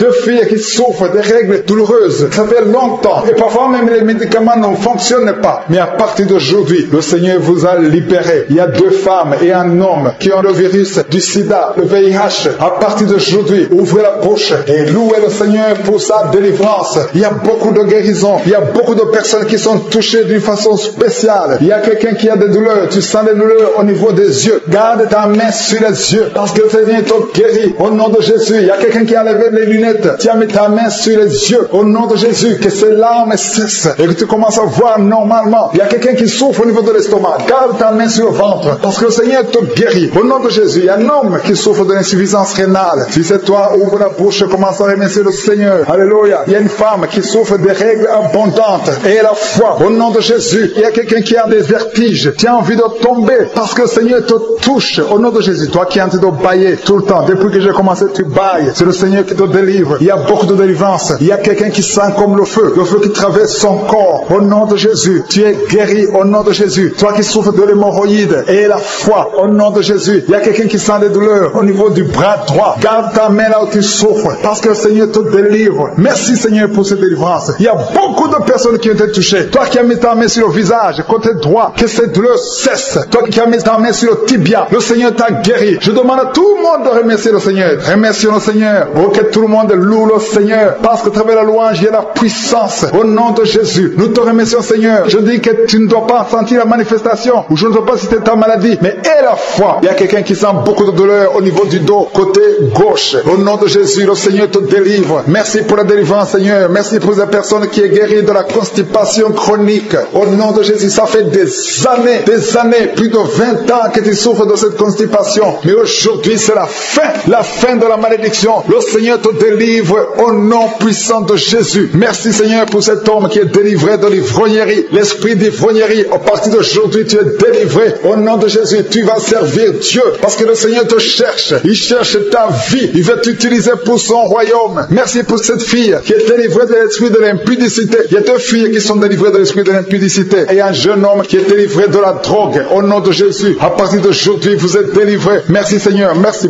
qui souffrent des règles douloureuses. Ça fait longtemps. Et parfois même les médicaments ne fonctionnent pas. Mais à partir d'aujourd'hui, le Seigneur vous a libéré. Il y a 2 femmes et un homme qui ont le virus du sida, le VIH. À partir d'aujourd'hui, ouvrez la bouche et louez le Seigneur pour sa délivrance. Il y a beaucoup de guérisons. Il y a beaucoup de personnes qui sont touchées d'une façon spéciale. Il y a quelqu'un qui a des douleurs. Tu sens des douleurs au niveau des yeux. Garde ta main sur les yeux parce que le Seigneur te guérit. Au nom de Jésus, il y a quelqu'un qui a levé les lunettes. Tu as mis ta main sur les yeux. Au nom de Jésus, que ces larmes cessent et que tu commences à voir normalement. Il y a quelqu'un qui souffre au niveau de l'estomac. Garde ta main sur le ventre parce que le Seigneur te guérit. Au nom de Jésus, il y a un homme qui souffre de l'insuffisance rénale. Si c'est toi, ouvre la bouche et commence à remercier le Seigneur. Alléluia. Il y a une femme qui souffre des règles abondantes et la foi. Au nom de Jésus, il y a quelqu'un qui a des vertiges. Tu as envie de tomber parce que le Seigneur te touche. Au nom de Jésus, toi qui es en train de bailler tout le temps, depuis que j'ai commencé, tu bailles. C'est le Seigneur qui te délivre. Il y a beaucoup de délivrance. Il y a quelqu'un qui sent comme le feu qui traverse son corps. Au nom de Jésus, tu es guéri. Au nom de Jésus, toi qui souffres de l'hémorroïde et la foi. Au nom de Jésus, il y a quelqu'un qui sent des douleurs au niveau du bras droit. Garde ta main là où tu souffres parce que le Seigneur te délivre. Merci Seigneur pour cette délivrance. Il y a beaucoup de personnes qui ont été touchées. Toi qui as mis ta main sur le visage, côté droit, que cette douleur cesse. Toi qui as mis ta main sur le tibia, le Seigneur t'a guéri. Je demande à tout le monde de remercier le Seigneur. Remercions le Seigneur. Oh, que tout le monde loue le Seigneur parce que à travers la louange, il y a la puissance. Au nom de Jésus, nous te remercions Seigneur. Je dis que tu ne dois pas sentir la manifestation ou je ne dois pas citer ta maladie, mais aie la foi. Il y a quelqu'un qui sent beaucoup de douleur au niveau du dos, côté gauche. Au nom de Jésus, le Seigneur te délivre. Merci pour la délivrance Seigneur. Merci pour la personne qui est guérie de la constipation chronique. Au nom de Jésus, ça fait des années, plus de 20 ans que tu souffres de cette constipation. Mais aujourd'hui, c'est la fin de la malédiction. Le Seigneur te délivre au nom puissant de Jésus. Merci Seigneur pour cet homme qui est délivré de l'ivrognerie. L'esprit d'ivrognerie, à partir d'aujourd'hui, tu es délivré. Au nom de Jésus, tu vas servir Dieu parce que le Seigneur te cherche. Il cherche ta vie. Il veut t'utiliser pour son royaume. Merci pour cette fille qui est délivrée de l'esprit de l'impudicité. Il y a 2 filles qui sont délivrées de l'esprit de l'impudicité. Et un jeune homme qui est délivré de la drogue. Au nom de Jésus, à partir d'aujourd'hui, vous êtes délivrés. Merci Seigneur. Merci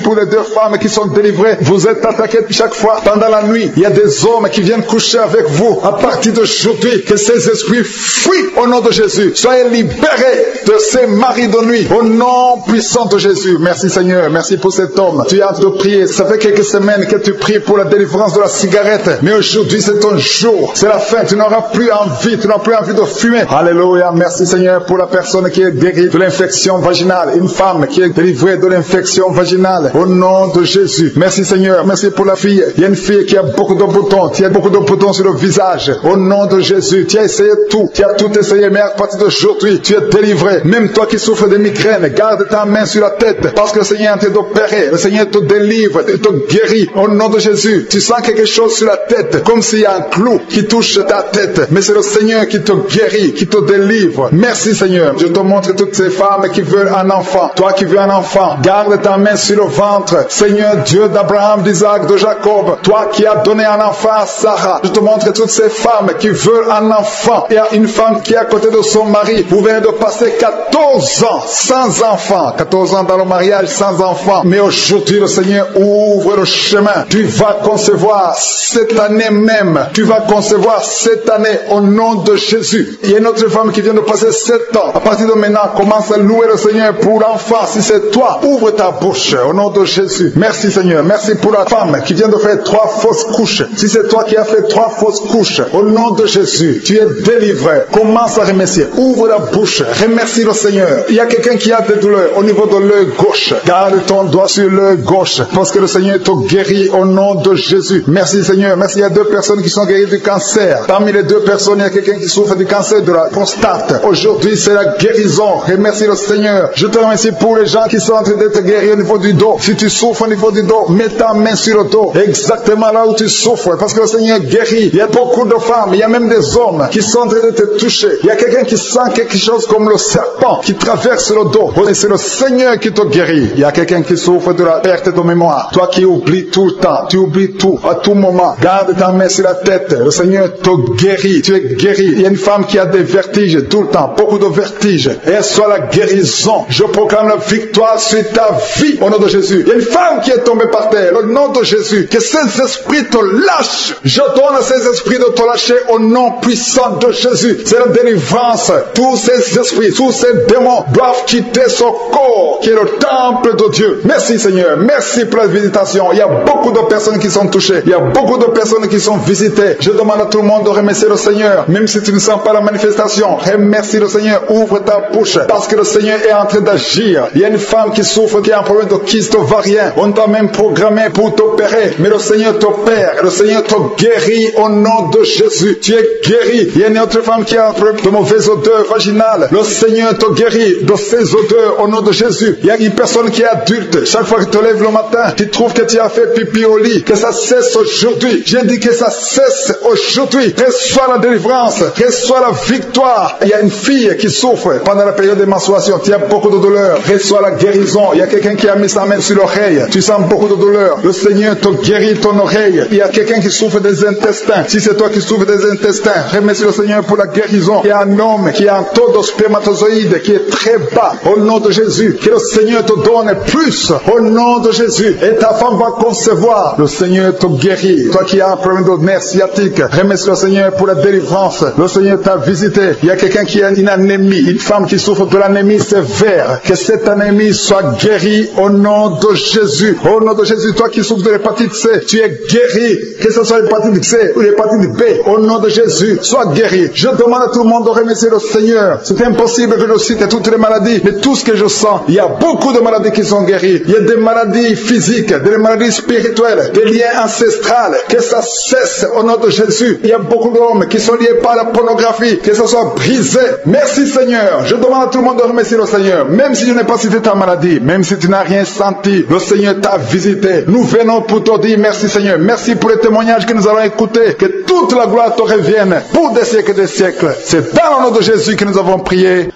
pour les 2 femmes qui sont délivrées. Vous êtes attaquées chaque fois pendant la nuit. Il y a des hommes qui viennent coucher avec vous. À partir d'aujourd'hui, que ces esprits fuient au nom de Jésus. Soyez libérés de ces maris de nuit. Au nom puissant de Jésus. Merci Seigneur. Merci pour cet homme. Tu as hâte de prier. Ça fait quelques semaines que tu pries pour la délivrance de la cigarette. Mais aujourd'hui, c'est ton jour. C'est la fin. Tu n'auras plus envie. Tu n'auras plus envie de fumer. Alléluia. Merci Seigneur pour la personne qui est guérie de l'infection vaginale. Une femme qui est délivrée de l'infection vaginale. Au nom de Jésus. Merci Seigneur. Merci pour la fille. Il y a une fille qui a beaucoup de boutons. Tu as beaucoup de boutons sur le visage. Au nom de Jésus. Tu as essayé tout. Tu as tout essayé. Mais à partir d'aujourd'hui, tu es délivré. Même toi qui souffres de migraines, garde ta main sur la tête. Parce que le Seigneur est en train d'opérer. Le Seigneur te délivre. Il te guérit. Au nom de Jésus. Tu sens quelque chose sur la tête. Comme s'il y a un clou qui touche ta tête. Mais c'est le Seigneur qui te guérit, qui te délivre. Merci Seigneur. Je te montre toutes ces femmes qui veulent un enfant. Toi qui veux un enfant, garde ta main sur le ventre. Seigneur Dieu d'Abraham, d'Isaac, de Jacob. Toi qui as donné un enfant à Sarah. Je te montre toutes ces femmes qui veulent un enfant. Il y a une femme qui est à côté de son mari. Vous venez de passer 14 ans sans enfant. 14 ans dans le mariage sans enfant. Mais aujourd'hui le Seigneur ouvre le chemin. Tu vas concevoir cette année même. Tu vas concevoir cette année au nom de Jésus. Il y a une autre femme qui vient de passer 7 ans. À partir de maintenant, commence à louer le Seigneur pour l'enfant. Si c'est toi, ouvre ta bouche au nom de Jésus. Merci Seigneur. Merci pour la femme qui vient de faire 3 fausses couches. Si c'est toi qui as fait 3 fausses couches, au nom de Jésus, tu es délivré. Commence à remercier. Ouvre la bouche. Remercie le Seigneur. Il y a quelqu'un qui a des douleurs au niveau de l'œil gauche. Garde ton doigt sur l'œil gauche parce que le Seigneur te guérit au nom de Jésus. Merci Seigneur. Merci. Il y a 2 personnes qui sont guéries du cancer. Parmi les 2 personnes, il y a quelqu'un qui souffre du cancer de la prostate. Aujourd'hui, c'est la guérison. Remercie le Seigneur. Je te remercie pour les gens qui sont en train d'être guéris au niveau du dos. Si tu souffres au niveau du dos, mets ta main sur le dos. Exactement là où tu souffres. Parce que le Seigneur guérit. Il y a beaucoup de femmes, il y a même des hommes qui sont en train de te toucher. Il y a quelqu'un qui sent quelque chose comme le serpent qui traverse le dos. Et c'est le Seigneur qui te guérit. Il y a quelqu'un qui souffre de la perte de mémoire. Toi qui oublies tout le temps, tu oublies tout, à tout moment. Garde ta main sur la tête. Le Seigneur te guérit. Tu es guéri. Il y a une femme qui a des vertiges tout le temps, beaucoup de vertiges. Et soit la guérison. Je proclame la victoire sur ta vie au nom de Jésus. Il y a une femme qui est tombée par terre au nom de Jésus. Que ces esprits te lâchent. Je donne à ces esprits de te lâcher au nom puissant de Jésus. C'est la délivrance. Tous ces esprits, tous ces démons doivent quitter son corps qui est le temple de Dieu. Merci Seigneur. Merci pour la visitation. Il y a beaucoup de personnes qui sont touchées. Il y a beaucoup de personnes qui sont visitées. Je demande à tout le monde de remercier le Seigneur. Même si tu ne sens pas la manifestation, remercie le Seigneur. Ouvre ta bouche parce que le Seigneur est en train d'agir. Il y a une femme qui souffre, qui a un problème de kyste ovarien. On t'a même programmé pour t'opérer. Mais le Seigneur t'opère. Le Seigneur te guérit au nom de Jésus. Tu es guéri. Il y a une autre femme qui a un problème de mauvaise odeur vaginale. Le Seigneur te guérit de ces odeurs au nom de Jésus. Il y a une personne qui est adulte. Chaque fois que tu te lèves le matin, tu trouves que tu as fait pipi au lit. Que ça cesse aujourd'hui. J'ai dit que ça cesse aujourd'hui. Reçois la délivrance. Reçois la victoire. Il y a une fille qui souffre pendant la période de menstruation. Tu as beaucoup de douleur. Reçois la guérison. Il y a quelqu'un qui a mis sa main sur l'oreille. Tu sens beaucoup de douleur. Le Seigneur te guérit ton oreille. Il y a quelqu'un qui souffre des intestins. Si c'est toi qui souffres des intestins, remercie le Seigneur pour la guérison. Il y a un homme qui a un taux de spermatozoïdes qui est très bas. Au nom de Jésus, que le Seigneur te donne plus. Au nom de Jésus. Et ta femme va concevoir. Le Seigneur te guérit. Toi qui as un problème de nerf sciatique, remercie le Seigneur pour la délivrance. Le Seigneur t'a visité. Il y a quelqu'un qui a une anémie, une femme qui souffre de l'anémie sévère. Que cette anémie soit guérie au nom de Jésus. Au nom de Jésus, toi qui souffres de l'hépatite C, tu es guéri. Que ce soit l'hépatite C ou l'hépatite B, au nom de Jésus, sois guéri. Je demande à tout le monde de remercier le Seigneur. C'est impossible que je cite toutes les maladies, mais tout ce que je sens, il y a beaucoup de maladies qui sont guéries. Il y a des maladies physiques, des maladies spirituelles, des liens ancestrales. Que ça cesse au nom de Jésus. Il y a beaucoup d'hommes qui sont liés par la pornographie. Que ça soit brisé. Merci Seigneur. Je demande à tout le monde de remercier le Seigneur. Même si je n'ai pas cité ta maladie, même si tu n'as rien senti, le Seigneur t'a visité. Nous venons pour te dire merci Seigneur. Merci pour les témoignages que nous allons écouter. Que toute la gloire te revienne pour des siècles et des siècles. C'est dans le nom de Jésus que nous avons prié.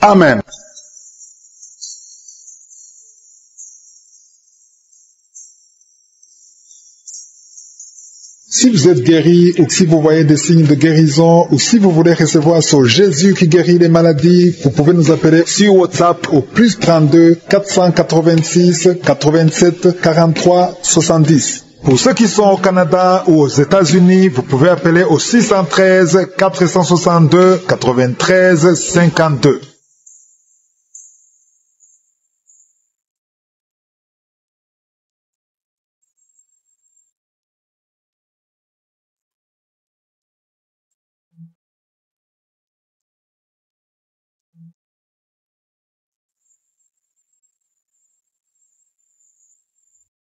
Amen. Si vous êtes guéri ou si vous voyez des signes de guérison ou si vous voulez recevoir ce Jésus qui guérit les maladies, vous pouvez nous appeler sur WhatsApp au +32 486 87 43 70. Pour ceux qui sont au Canada ou aux États-Unis, vous pouvez appeler au 613 462 93 52.